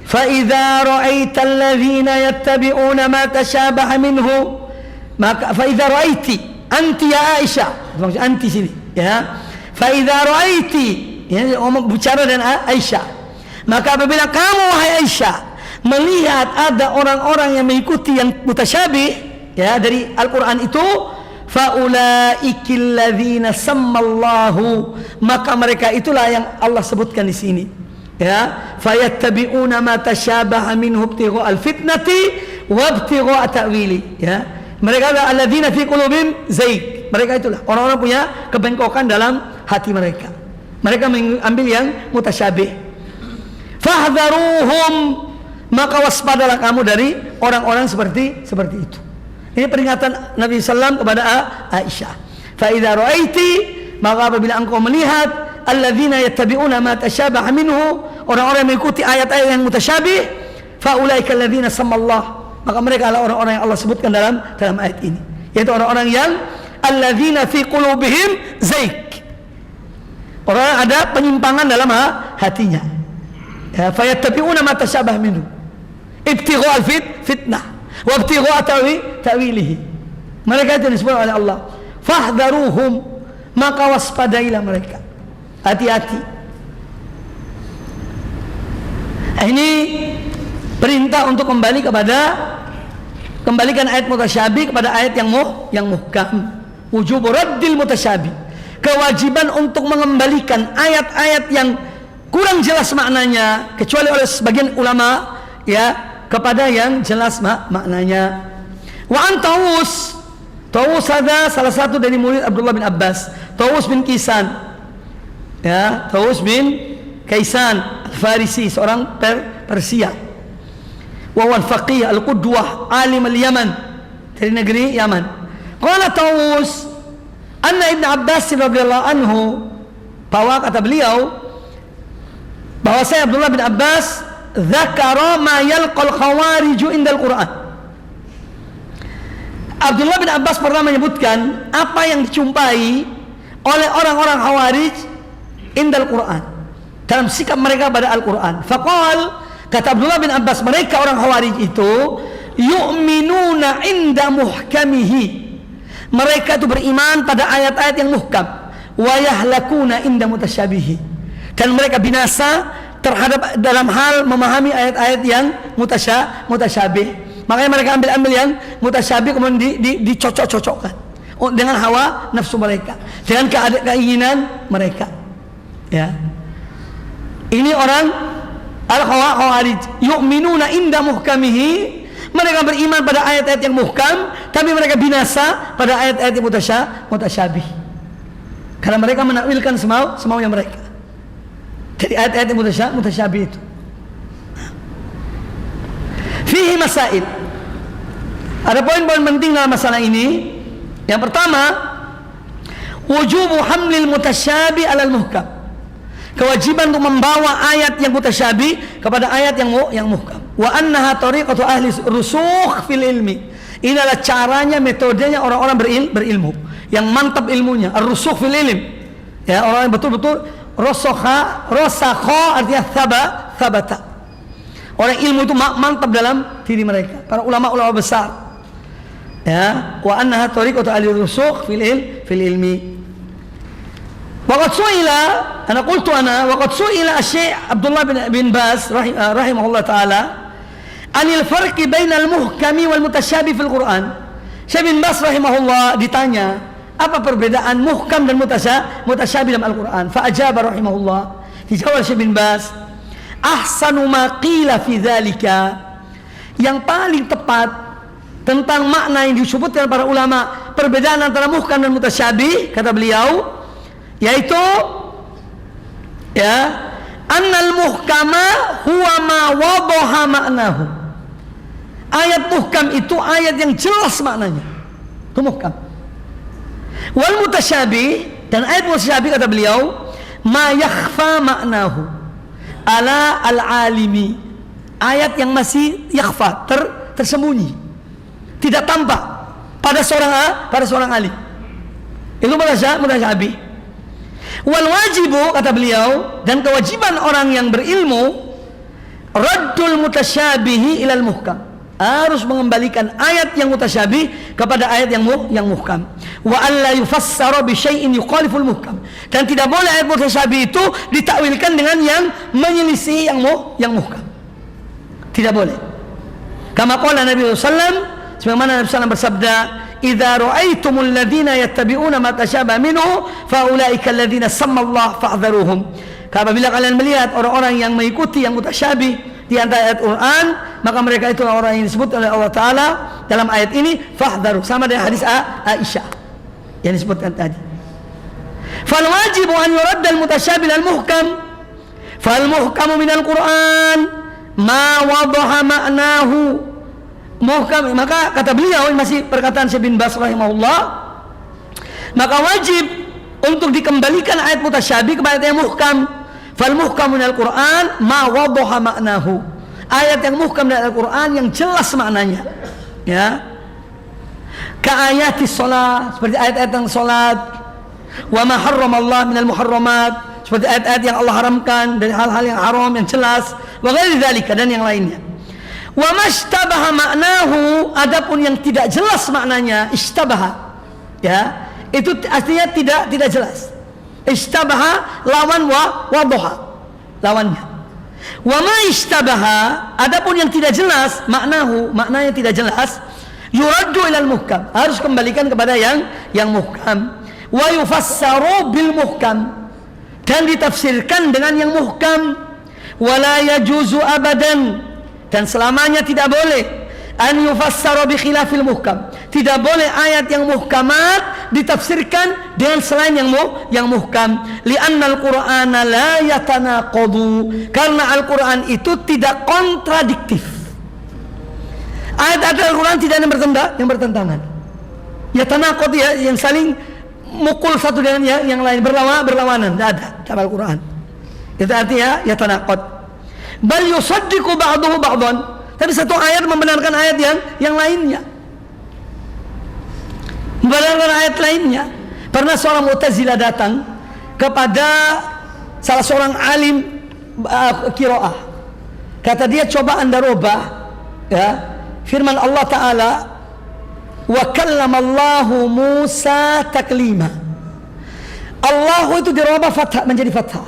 fa idza ra'aita alladhina yattabi'una ma tashabaha minhu, maka fa idza ra'aiti, anti ya Aisyah, maksud anti sini, ya. Fa idza ra'aiti, ya, bicara dengan Aisyah, maka apabila kamu wahai Aisyah melihat ada orang-orang yang mengikuti yang mutasyabih, ya, dari Al-Qur'an itu, faulaikil ladzina sammallahu, maka mereka itulah yang Allah sebutkan di sini, ya. Fayattabi'una ma tashabaha minhu ibtigha'al fitnati wa ibtigha'a ta'wili, ya. Mereka adalah alladzina fi qulubihim zaig, mereka itulah orang-orang punya kebengkokan dalam hati mereka. Mereka mengambil yang mutasyabih. Fahdharuhum, maka waspadalah kamu dari orang-orang seperti itu. Ini peringatan Nabi sallam kepada Aisyah. Fa idza ra'aiti, maka apabila engkau melihat alladzina yattabi'una ma tashabaha minhu, orang-orang yang mengikuti ayat-ayat yang mutasyabih, fa ulaika alladzina sammallah, maka mereka adalah orang-orang yang Allah sebutkan dalam ayat ini, yaitu orang-orang yang alladzina fi qulubihim zaig, orang yang ada penyimpangan dalam hatinya, ya. Fayattabi'una ma tashabaha minhu ibtigha'al fitnah wa ibtigha'a ta'wilihi, mereka itu disebut oleh Allah. Fahdharuhum, maka waspadailah mereka, hati-hati. Ini perintah untuk kembalikan ayat mutasyabih kepada ayat yang muhkam. Wujub raddil mutasyabih, kewajiban untuk mengembalikan ayat-ayat yang kurang jelas maknanya, kecuali oleh sebagian ulama, ya, kepada yang jelas maknanya. Wa an Tawus ada salah satu dari murid Abdullah bin Abbas, Tawus bin Kaisan, ya, Tawus bin Kaisan Al-Farisi, seorang Persia. Wa wal faqih al-qudwah, alim al-Yaman, dari negeri Yaman. Qala Tawus anna Ibn Abbas radhiyallahu anhu, bahwa kata beliau bahwa saya Abdullah bin Abbas dzakara ma yalqal khawariju indal Quran. Abdullah bin Abbas pernah menyebutkan apa yang dijumpai oleh orang-orang Khawarij indal Quran, dalam sikap mereka pada Al-Quran. Faqal, kata Abdullah bin Abbas, mereka orang Khawarij itu yu'minuna inda muhkamihi, mereka itu beriman pada ayat-ayat yang muhkam, wa yahlakuna inda mutasyabihi, dan mereka binasa terhadap dalam hal memahami ayat-ayat yang mutasyabih. Makanya mereka ambil yang mutasyabih kemudian dicocok-cocokkan dengan hawa nafsu mereka, dengan keinginan mereka, ya. Ini orang Al-Khawarij yu'minuna inda muhkamihi, mereka beriman pada ayat-ayat yang muhkam, tapi mereka binasa pada ayat-ayat yang mutasyabih. Karena mereka menakwilkan semaunya mereka. Jadi ayat-ayat yang mutasyabih itu. Fihi masail. Ada poin-poin penting dalam masalah ini. Yang pertama, wujubu hamlil mutasyabih alal muhkam. Kewajiban untuk membawa ayat yang mutasyabih kepada ayat yang muhkam. Wa annaha tariqatu ahli rusukh fil ilmi. Ini adalah caranya, metodenya orang-orang berilmu, yang mantap ilmunya. Ar-rusukh fil ilm. Ya, orang yang betul-betul rosakha artinya thabata. Orang ilmu itu mantap dalam diri mereka. Para ulama-ulama besar. Ya, wa annaha tariqatu ahli rusukh fil ilmi. Waqad su'ila Syekh Abdullah bin Baz rahimahullah taala anil farqi bainal muhkami wal mutasyabih fil Quran. Syekh bin Baz rahimahullah ditanya, apa perbedaan muhkam dan mutasyabih dalam Al-Quran? Fa ajaba rahimahullah, dijawab Syekh bin Baz, ahsanu ma qila fi dzalika, yang paling tepat tentang makna yang disebutkan para ulama perbedaan antara muhkam dan mutasyabih, kata beliau, yaitu ya, annal muhkama huwa ma wadaha ma'nahu. Ayat muhkam itu ayat yang jelas maknanya, itu muhkam. Wal mutasyabih, dan ayat mutasyabih kata beliau, ma yakhfa ma'nahu ala al-alimi, ayat yang masih yakhfa, tersembunyi, tidak tampak pada seorang alim. Itu mutasyabih. Wal wajibu, kata beliau, dan kewajiban orang yang berilmu, raddul mutasyabihi ilal muhkam, harus mengembalikan ayat yang mutasyabih kepada ayat yang muhkam. Wa alla yufassara bi syai'in yukhaliful muhkam, dan tidak boleh ayat mutasyabih itu ditakwilkan dengan yang menyelisih yang muhkam. Tidak boleh. Kama qala Nabi sallallahu alaihi wasallam, sebagaimana Nabi sallallahu alaihi wasallam bersabda, idza ra'aitumul ladzina yattabi'una ma tasyabaha minhu fa ulaika alladzina sammallahu fa'dharuhum. Apabila kalian melihat orang-orang yang mengikuti yang mutasyabih di antara ayat Quran, maka mereka itu orang yang disebut oleh Allah Taala dalam ayat ini fahdharu, sama dengan hadis Aisyah yang disebutkan tadi. Fal wajibu an yuradda al mutasyabih al muhkam, fal muhkamu minal Quran ma wadaha ma'nahu muhkam. Maka kata beliau, masih perkataan Syekh bin Baz rahimahullah, maka wajib untuk dikembalikan ayat mutasyabih kepada ayat yang muhkam. Fal muhkamu minal Quran ma wadaha ma'nahu, ayat yang muhkam dari Al-Quran yang jelas maknanya, ya, ka ayati sholat, seperti ayat-ayat yang sholat, wa ma harramallah minal muharramat, seperti ayat-ayat yang Allah haramkan dari hal-hal yang haram yang jelas, wa ghairi dzalika, dan yang lainnya. Wa mashtabaha ma'nahu, adapun yang tidak jelas maknanya, istabaha, ya, itu artinya tidak jelas. Istabaha lawan wadaha, lawannya. Wa ma istabaha, adapun yang tidak jelas maknahu, maknanya tidak jelas, yuraddu ilal muhkam, harus kembalikan kepada yang muhkam. Wa yufassaru bil muhkam, dan ditafsirkan dengan yang muhkam. Wala yajuzu abadan, dan selamanya tidak boleh an yufassara bi khilafil muhkam, tidak boleh ayat yang muhkamat ditafsirkan dengan selain yang muhkam. Li'anna al-Qur'ana la yatanaqadu, karena Al-Qur'an itu tidak kontradiktif. Ayat-ayat Al-Qur'an tidak ada yang bertentangan. Yatanaqad, ya, yang saling mukul satu dengan yang lain, berlawanan, tidak ada dalam Al-Qur'an. Itu artinya yatanaqad. Bal yusaddiqu ba'duhu ba'dan, tapi satu ayat membenarkan ayat yang lainnya, membenarkan ayat lainnya. Pernah seorang Mu'tazilah datang kepada salah seorang alim qiraah, kata dia, coba anda robah, ya, firman Allah Ta'ala, wa kallamallahu Musa taklima. Allah itu dirubah fathah menjadi fathah,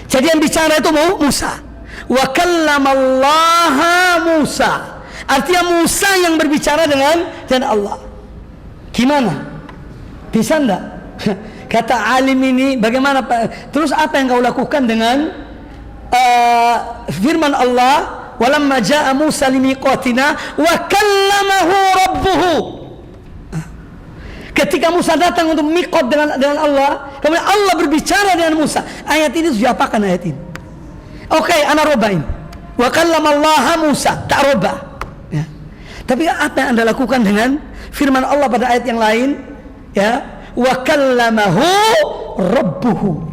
jadi yang bicara itu Musa. Wa kallamallaha Musa, artinya Musa yang berbicara dengan Allah. Gimana? Bisa enggak? Kata alim ini, bagaimana Pak? Terus apa yang kau lakukan dengan firman Allah, walamma jaa Musa limiqatina wa kallamahu rabbuhu. Ketika Musa datang untuk miqat dengan Allah, kemudian Allah berbicara dengan Musa. Ayat ini sudah apakan ayat ini? Oke, ana robain. Wa kallamallaha Musa, tak robah. Ya. Tapi apa yang Anda lakukan dengan firman Allah pada ayat yang lain? Ya, wa kallamahu rabbuhu.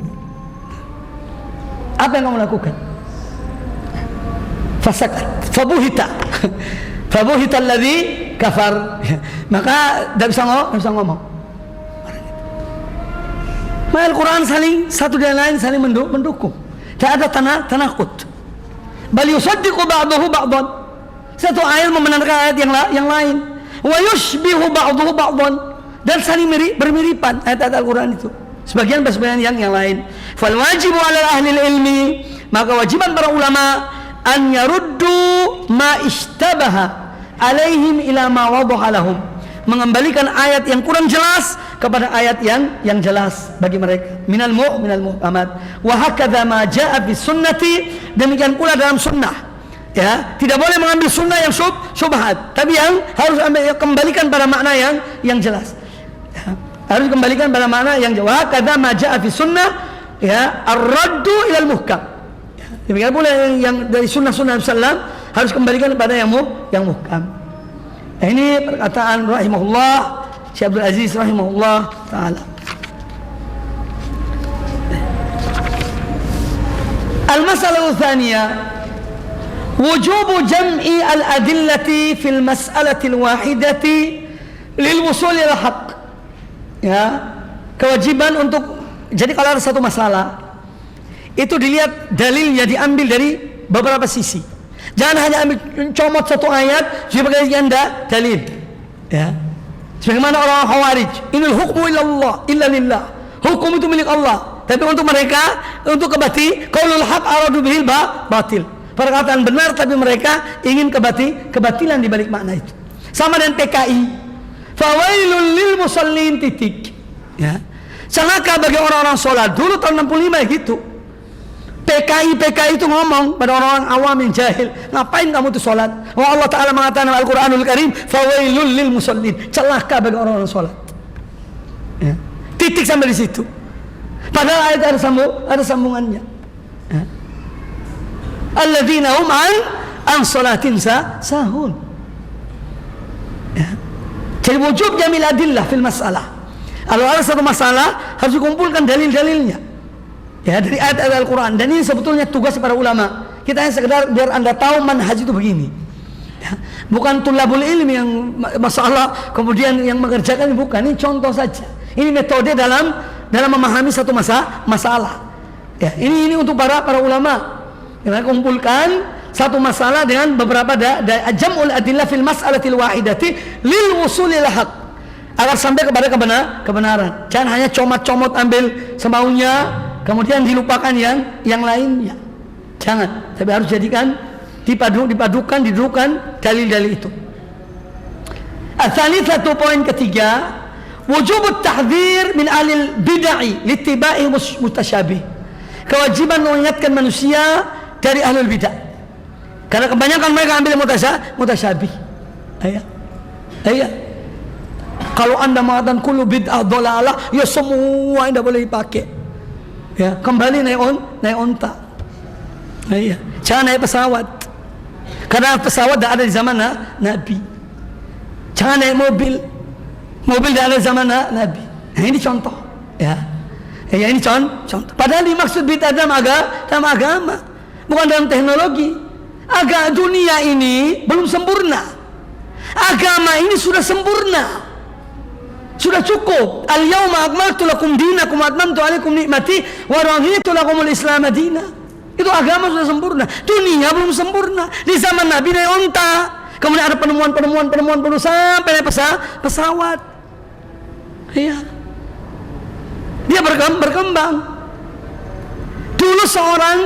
Apa yang kamu lakukan? Fasakat, fabuhita. Fabuhita alladhi kafar. Maka tidak bisa ngomong. Maka Al-Quran saling satu dan lain saling mendukung. Tidak ada tanakut. Bal yusaddiqu ba'dahu ba'dan. Satu ayat membenarkan ayat yang lain. Wa yushbihu ba'dahu ba'dan. Dan saling bermiripan ayat-ayat Al-Quran itu. Sebagian yang lain. Fal wajibu 'ala ahli ilmi, maka wajiban para ulama an yaruddu ma ishtabaha alaihim ila ma wadaha lahum, mengembalikan ayat yang kurang jelas kepada ayat yang jelas bagi mereka. Minal mu'amat wa hakadha ma jaa fi sunnati, demikian pula dalam sunnah. Ya, tidak boleh mengambil sunnah yang syubhat, tapi yang harus kembalikan pada makna yang jelas. Ya, harus kembalikan pada makna yang jelas. Wa hakadha ma jaa fi sunnah, ya, ar-raddu ila al-muhkam. Demikian pula yang dari sunnah-sunnah Rasulullah harus kembalikan kepada yang muhkam. Ini perkataan rahimahullah Syekh Abdul Aziz rahimahullah taala. Al-mas'alah tsaniyah, wujub jam'i al-adillati fil mas'alati al-wahidati lil wusul ila haqq. Ya, kewajiban untuk, jadi kalau ada satu masalah itu dilihat dalilnya, diambil dari beberapa sisi. Jangan hanya ambil comot satu ayat sebagai anda dalil. Ya. Sebagaimana orang Khawarij, inal hukmu illallah illa lillah. Hukum itu milik Allah. Tapi untuk mereka, untuk qaulul haq aradu bihil batil. Perkataan benar tapi mereka ingin kebatilan di balik makna itu. Sama dengan PKI. Fawailul lil musallin titik. Ya. Celaka bagi orang-orang sholat. Dulu tahun 65 gitu. PKI itu ngomong pada orang-orang awam yang jahil, ngapain kamu tuh sholat? Wah, Allah Ta'ala mengatakan dalam Al-Quranul Karim, fawailul lil musallin, celaka bagi orang-orang sholat. Ya. Titik sampai di situ. Padahal ayat ada sambungannya. Ya. Alladzina hum an sholatin sahun. Ya. Jadi wujub jamil adillah fil masalah. Kalau ada satu masalah harus dikumpulkan dalil-dalilnya. Ya, dari ayat-ayat Al-Quran. Dan ini sebetulnya tugas para ulama. Kita hanya sekedar biar anda tahu manhaj itu begini. Ya, bukan tulabul ilmi yang masalah kemudian yang mengerjakan, bukan. Ini contoh saja. Ini metode dalam memahami satu masalah. Ya, ini untuk para ulama. Kita kumpulkan satu masalah dengan beberapa jam'ul adillah fil mas'alatil wahidati lil wusulil haq, agar sampai kepada kebenaran. Jangan hanya comot-comot ambil semaunya, kemudian dilupakan yang lainnya. Jangan, tapi harus jadikan didudukan dalil-dalil itu. Satu poin ketiga, wujub tahdhir min alil bid'ah littiba'i mutasyabih. Kewajiban mengingatkan manusia dari ahlul bid'ah. Karena kebanyakan mereka ambil mutasyabih. Iya. Kalau anda mengatakan kullu bid'ah dhalalah, ya semua anda boleh dipakai. Ya, kembali naik onta. Iya. Jangan naik pesawat. Karena pesawat tidak ada di zaman Nabi. Jangan naik mobil. Mobil tidak ada di zaman Nabi. Nah, ini contoh. Ya, ini contoh. Padahal dimaksud bid'ah dalam agama, bukan dalam teknologi. Agama dunia ini belum sempurna. Agama ini sudah sempurna. Sudah cukup. Al-yawma akmaltu lakum dinakum wa atmamtu alaikum ni'mati wa raditu lakumul Islam madina. Itu agama sudah sempurna. Dunia belum sempurna. Di zaman Nabi naik onta. Kemudian ada penemuan sampai naik pesawat. Iya. Dia berkembang. Dulu seorang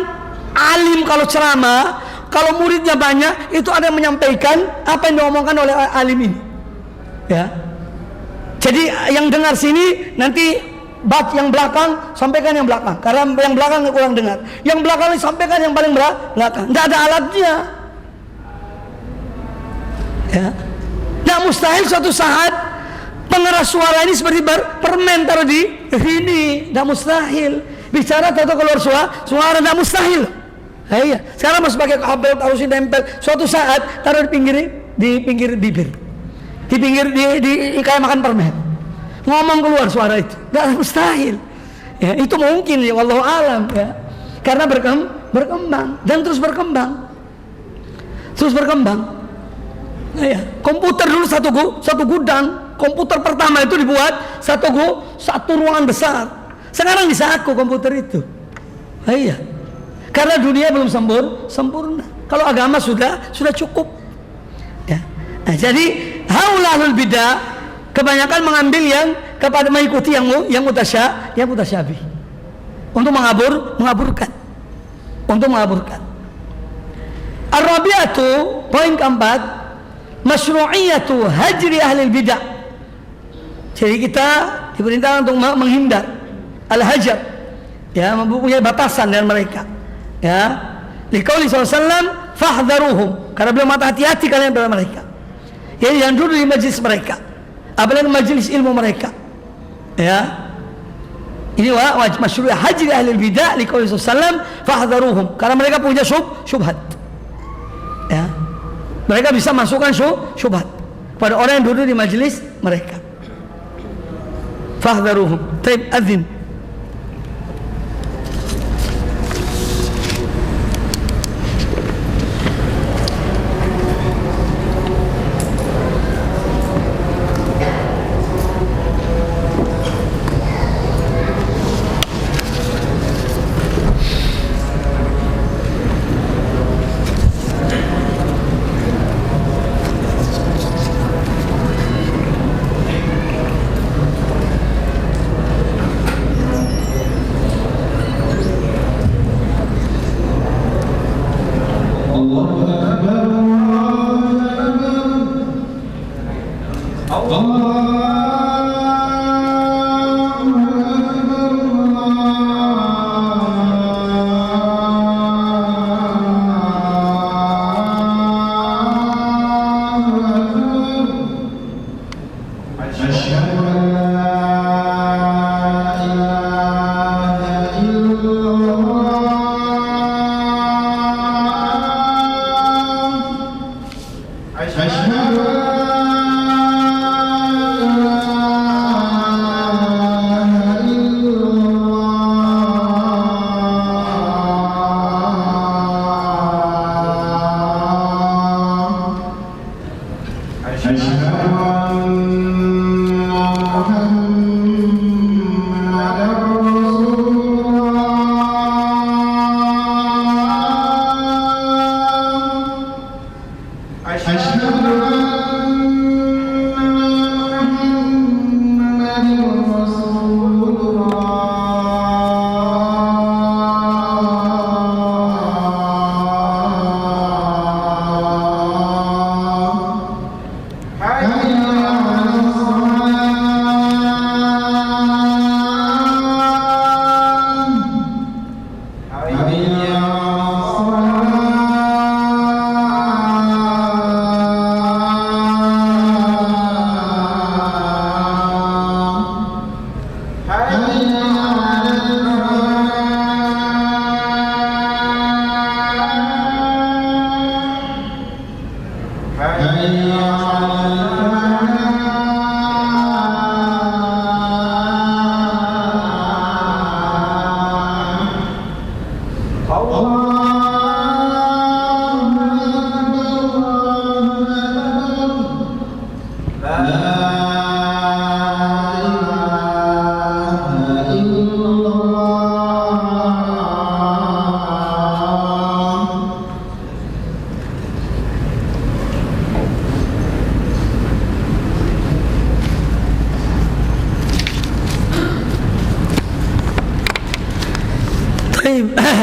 alim kalau ceramah, kalau muridnya banyak, itu ada yang menyampaikan apa yang diomongkan oleh alim ini. Ya. Jadi yang dengar sini nanti yang belakang, sampaikan yang belakang. Karena yang belakang kurang dengar. Yang belakang sampaikan yang paling belakang. Tidak ada alatnya. Ya. Tidak mustahil suatu saat pengeras suara ini seperti permen taruh di sini. Tidak mustahil. Bicara atau keluar suara tidak mustahil. Iya. Sekarang masih pakai kabel taruh sini tempel. Suatu saat taruh di pinggir bibir. Di pinggir di kayak makan permen. Ngomong keluar suara itu. Tidak mustahil. Ya, itu mungkin ya wallahu alam ya. Karena berkembang dan terus berkembang. Terus berkembang. Nah, ya. Komputer dulu satu gudang. Komputer pertama itu dibuat satu ruangan besar. Sekarang bisa aku komputer itu. Nah, iya. Karena dunia belum sempurna. Kalau agama sudah cukup. Ya. Nah, jadi haulahul bidah kebanyakan mengambil yang kepada mengikuti yang mutasyabih. Untuk mengaburkan. Untuk mengaburkan. Ar-rabi'atu, poin keempat, masyru'iyatu hajri ahli bidah. Jadi kita diperintahkan untuk menghindar al-hajar, ya, mempunyai batasan dengan mereka, ya. Liqauli sallallahu alaihi wasallam fahdharuhum, karena beliau mata hati-hati kalian pada mereka. Jadi jangan duduk di majlis mereka, apalagi majlis ilmu mereka, ya. Ini wajib masyru'iyah hajri ahli bidah liqauli sallallahu alaihi wasallam fahdharuhum, karena mereka punya syubhat, ya. Mereka bisa masukkan syubhat pada orang yang duduk di majlis mereka. Fahdharuhum. Taib adzin.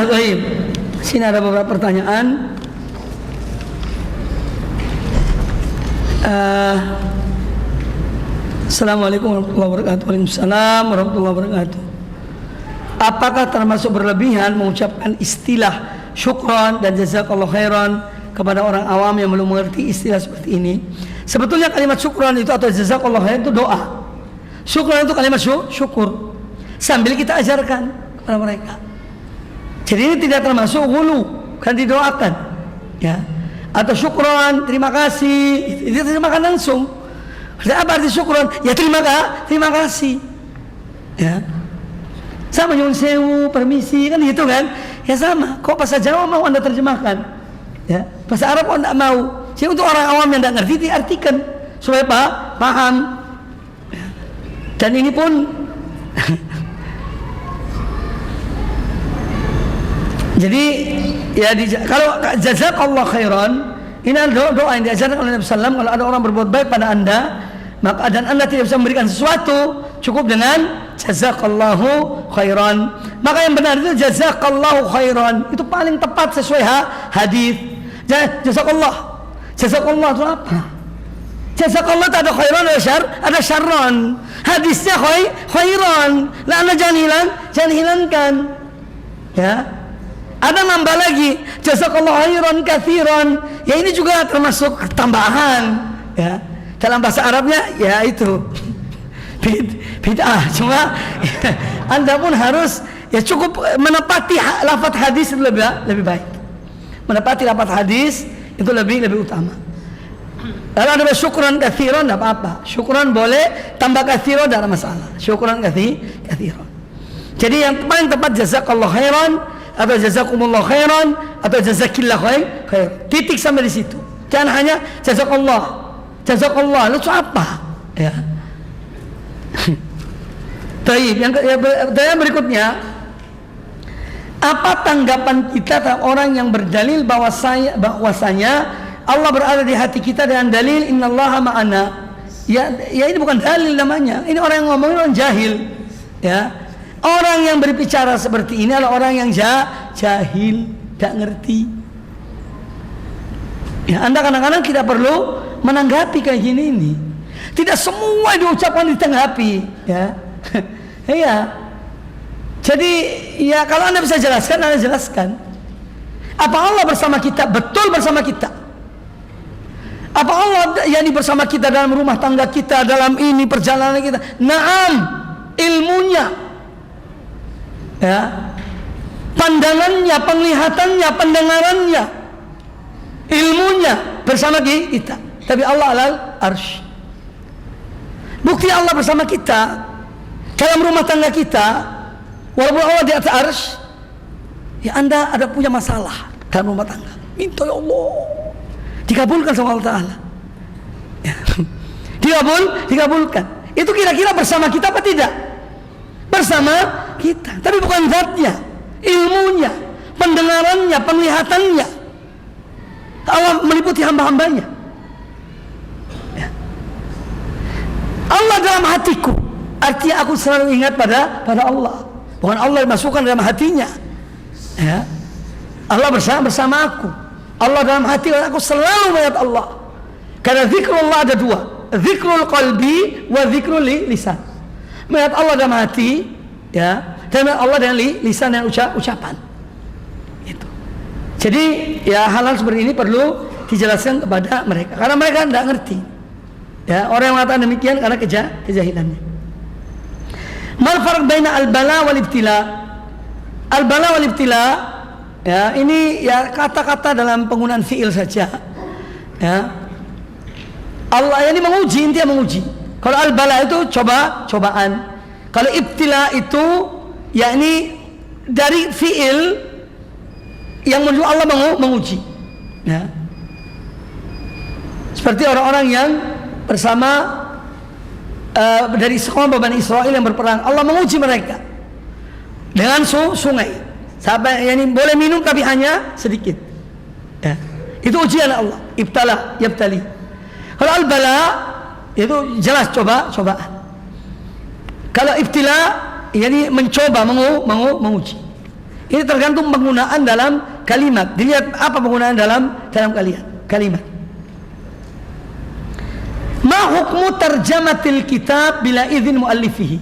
Baik, sini ada beberapa pertanyaan. Assalamualaikum warahmatullahi wabarakatuh. Waalaikumsalam warahmatullahi wabarakatuh. Apakah termasuk berlebihan mengucapkan istilah syukran dan jazakallahu khairan kepada orang awam yang belum mengerti istilah seperti ini? Sebetulnya kalimat syukran itu atau jazakallahu khairan itu doa. Syukran itu kalimat syukur. Sambil kita ajarkan kepada mereka. Jadi ini tidak termasuk ghulu, kan didoakan. Ya. Atau syukran, terima kasih, itu terjemahkan langsung. Apa arti syukran? Ya terima kasih. Ya. Sama nyuwun sewu, permisi, kan gitu kan? Ya sama. Kok bahasa Jawa mau Anda terjemahkan? Ya. Bahasa Arab kok enggak mau? Jadi untuk orang awam yang enggak ngerti diartikan supaya paham. Ya. Dan ini pun jadi ya kalau jazakallahu khairan, ini adalah doa yang diajarkan oleh Nabi SAW. Kalau ada orang berbuat baik pada Anda, maka dan Anda tidak bisa memberikan sesuatu, cukup dengan jazakallahu khairan. Maka yang benar itu jazakallahu khairan. Itu paling tepat sesuai hadis. Jazakallah. Jazakallah itu apa? Jazakallah tak ada khairan, ada syarran. Hadisnya khairan. Lah Anda jangan hilangkan. Ya. Ada nambah lagi, jazakallahu khairan katsiran. Ya ini juga termasuk tambahan. Ya. Dalam bahasa Arabnya ya itu bid'ah. Cuma ya, Anda pun harus ya cukup menepati lafaz hadis itu lebih baik. Menepati lafaz hadis itu lebih utama. Lalu ada syukran katsiran, tidak apa-apa. Syukran boleh, tambah katsiran tidak ada masalah. Syukran katsiran. Jadi yang paling tepat jazakallahu khairan atau jazakumullah khairan atau jazakillah khair. Titik sampai di situ. Jangan hanya jazakallah. Jazakallah itu apa? Ya. Baik, yang berikutnya, apa tanggapan kita terhadap orang yang berdalil bahwasanya Allah berada di hati kita dengan dalil innallaha ma'ana. Ya ini bukan dalil namanya. Ini orang yang ngomongin orang jahil. Ya. Orang yang berbicara seperti ini adalah orang yang jahil, tidak ngerti. Ya, Anda kadang-kadang kita perlu menanggapi kayak gini ini. Tidak semua diucapkan ditanggapi, ya. Iya. Jadi, ya kalau Anda bisa jelaskan, Anda jelaskan. Apa Allah bersama kita? Betul bersama kita. Apa Allah yang bersama kita dalam rumah tangga kita, dalam ini perjalanan kita? Naam, ilmunya. Ya, pandangannya, penglihatannya, pendengarannya, ilmunya bersama kita. Tapi Allah alal arsy. Bukti Allah bersama kita dalam rumah tangga kita, walaupun Allah di atas arsy. Ya Anda ada punya masalah dalam rumah tangga, minta ya Allah dikabulkan sama Allah Taala. Ya. Dikabulkan. Itu kira-kira bersama kita apa tidak? Bersama kita, tapi bukan zatnya, ilmunya, pendengarannya, penglihatannya. Allah meliputi hamba-hambanya. Ya. Allah dalam hatiku, artinya aku selalu ingat pada Allah. Bukan Allah dimasukkan dalam hatinya. Ya. Allah bersama aku. Allah dalam hati aku selalu melihat Allah. Karena zikrullah ada dua, zikrul qalbi wa zikrul lisan. Melihat Allah dalam hati, ya, dan melihat Allah dengan lisan dan ucapan. Itu. Jadi ya hal-hal seperti ini perlu dijelaskan kepada mereka karena mereka tidak ngerti. Ya, orang yang mengatakan demikian karena kejahilannya. Mal farq baina al-bala wal ibtila? Al-bala wal ibtila, ya, ini ya kata-kata dalam penggunaan fiil saja. Ya. Allah ini menguji, intinya menguji. Kalau al-bala itu cobaan. Kalau ibtila itu yakni dari fiil yang menuju Allah menguji. Ya. Seperti orang-orang yang bersama dari sekelompok Bani Israel yang berperang, Allah menguji mereka dengan sungai. Sampai yakni boleh minum tapi hanya sedikit. Ya. Itu ujian Allah. Ibtala, yabtali. Kalau al-bala itu jelas cobaan. Kalau ibtila yakni mencoba menguji. Ini tergantung penggunaan dalam kalimat. Dilihat apa penggunaan dalam kalimat. Ma hukmu tarjamatil kitab bila izin muallifihi?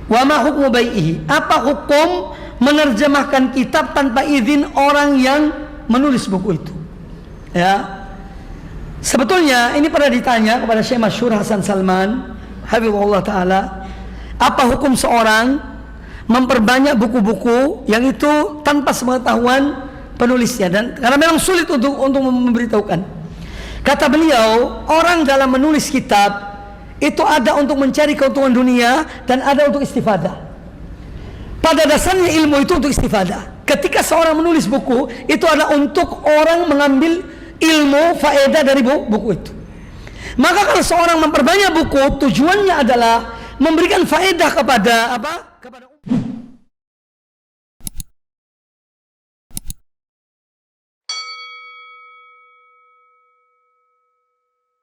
Wa ma hukmu bai'ihi? Apa hukum menerjemahkan kitab tanpa izin orang yang menulis buku itu? Ya. Sebetulnya ini pernah ditanya kepada Syekh Masyhur Hasan Salman, hafizahullah taala, apa hukum seorang memperbanyak buku-buku yang itu tanpa sepengetahuan penulisnya, dan karena memang sulit untuk memberitahukan. Kata beliau, orang dalam menulis kitab itu ada untuk mencari keuntungan dunia dan ada untuk istifadah. Pada dasarnya ilmu itu untuk istifadah. Ketika seorang menulis buku, itu adalah untuk orang mengambil ilmu, faedah dari buku itu. Maka kalau seorang memperbanyak buku, tujuannya adalah memberikan faedah kepada apa? Kepada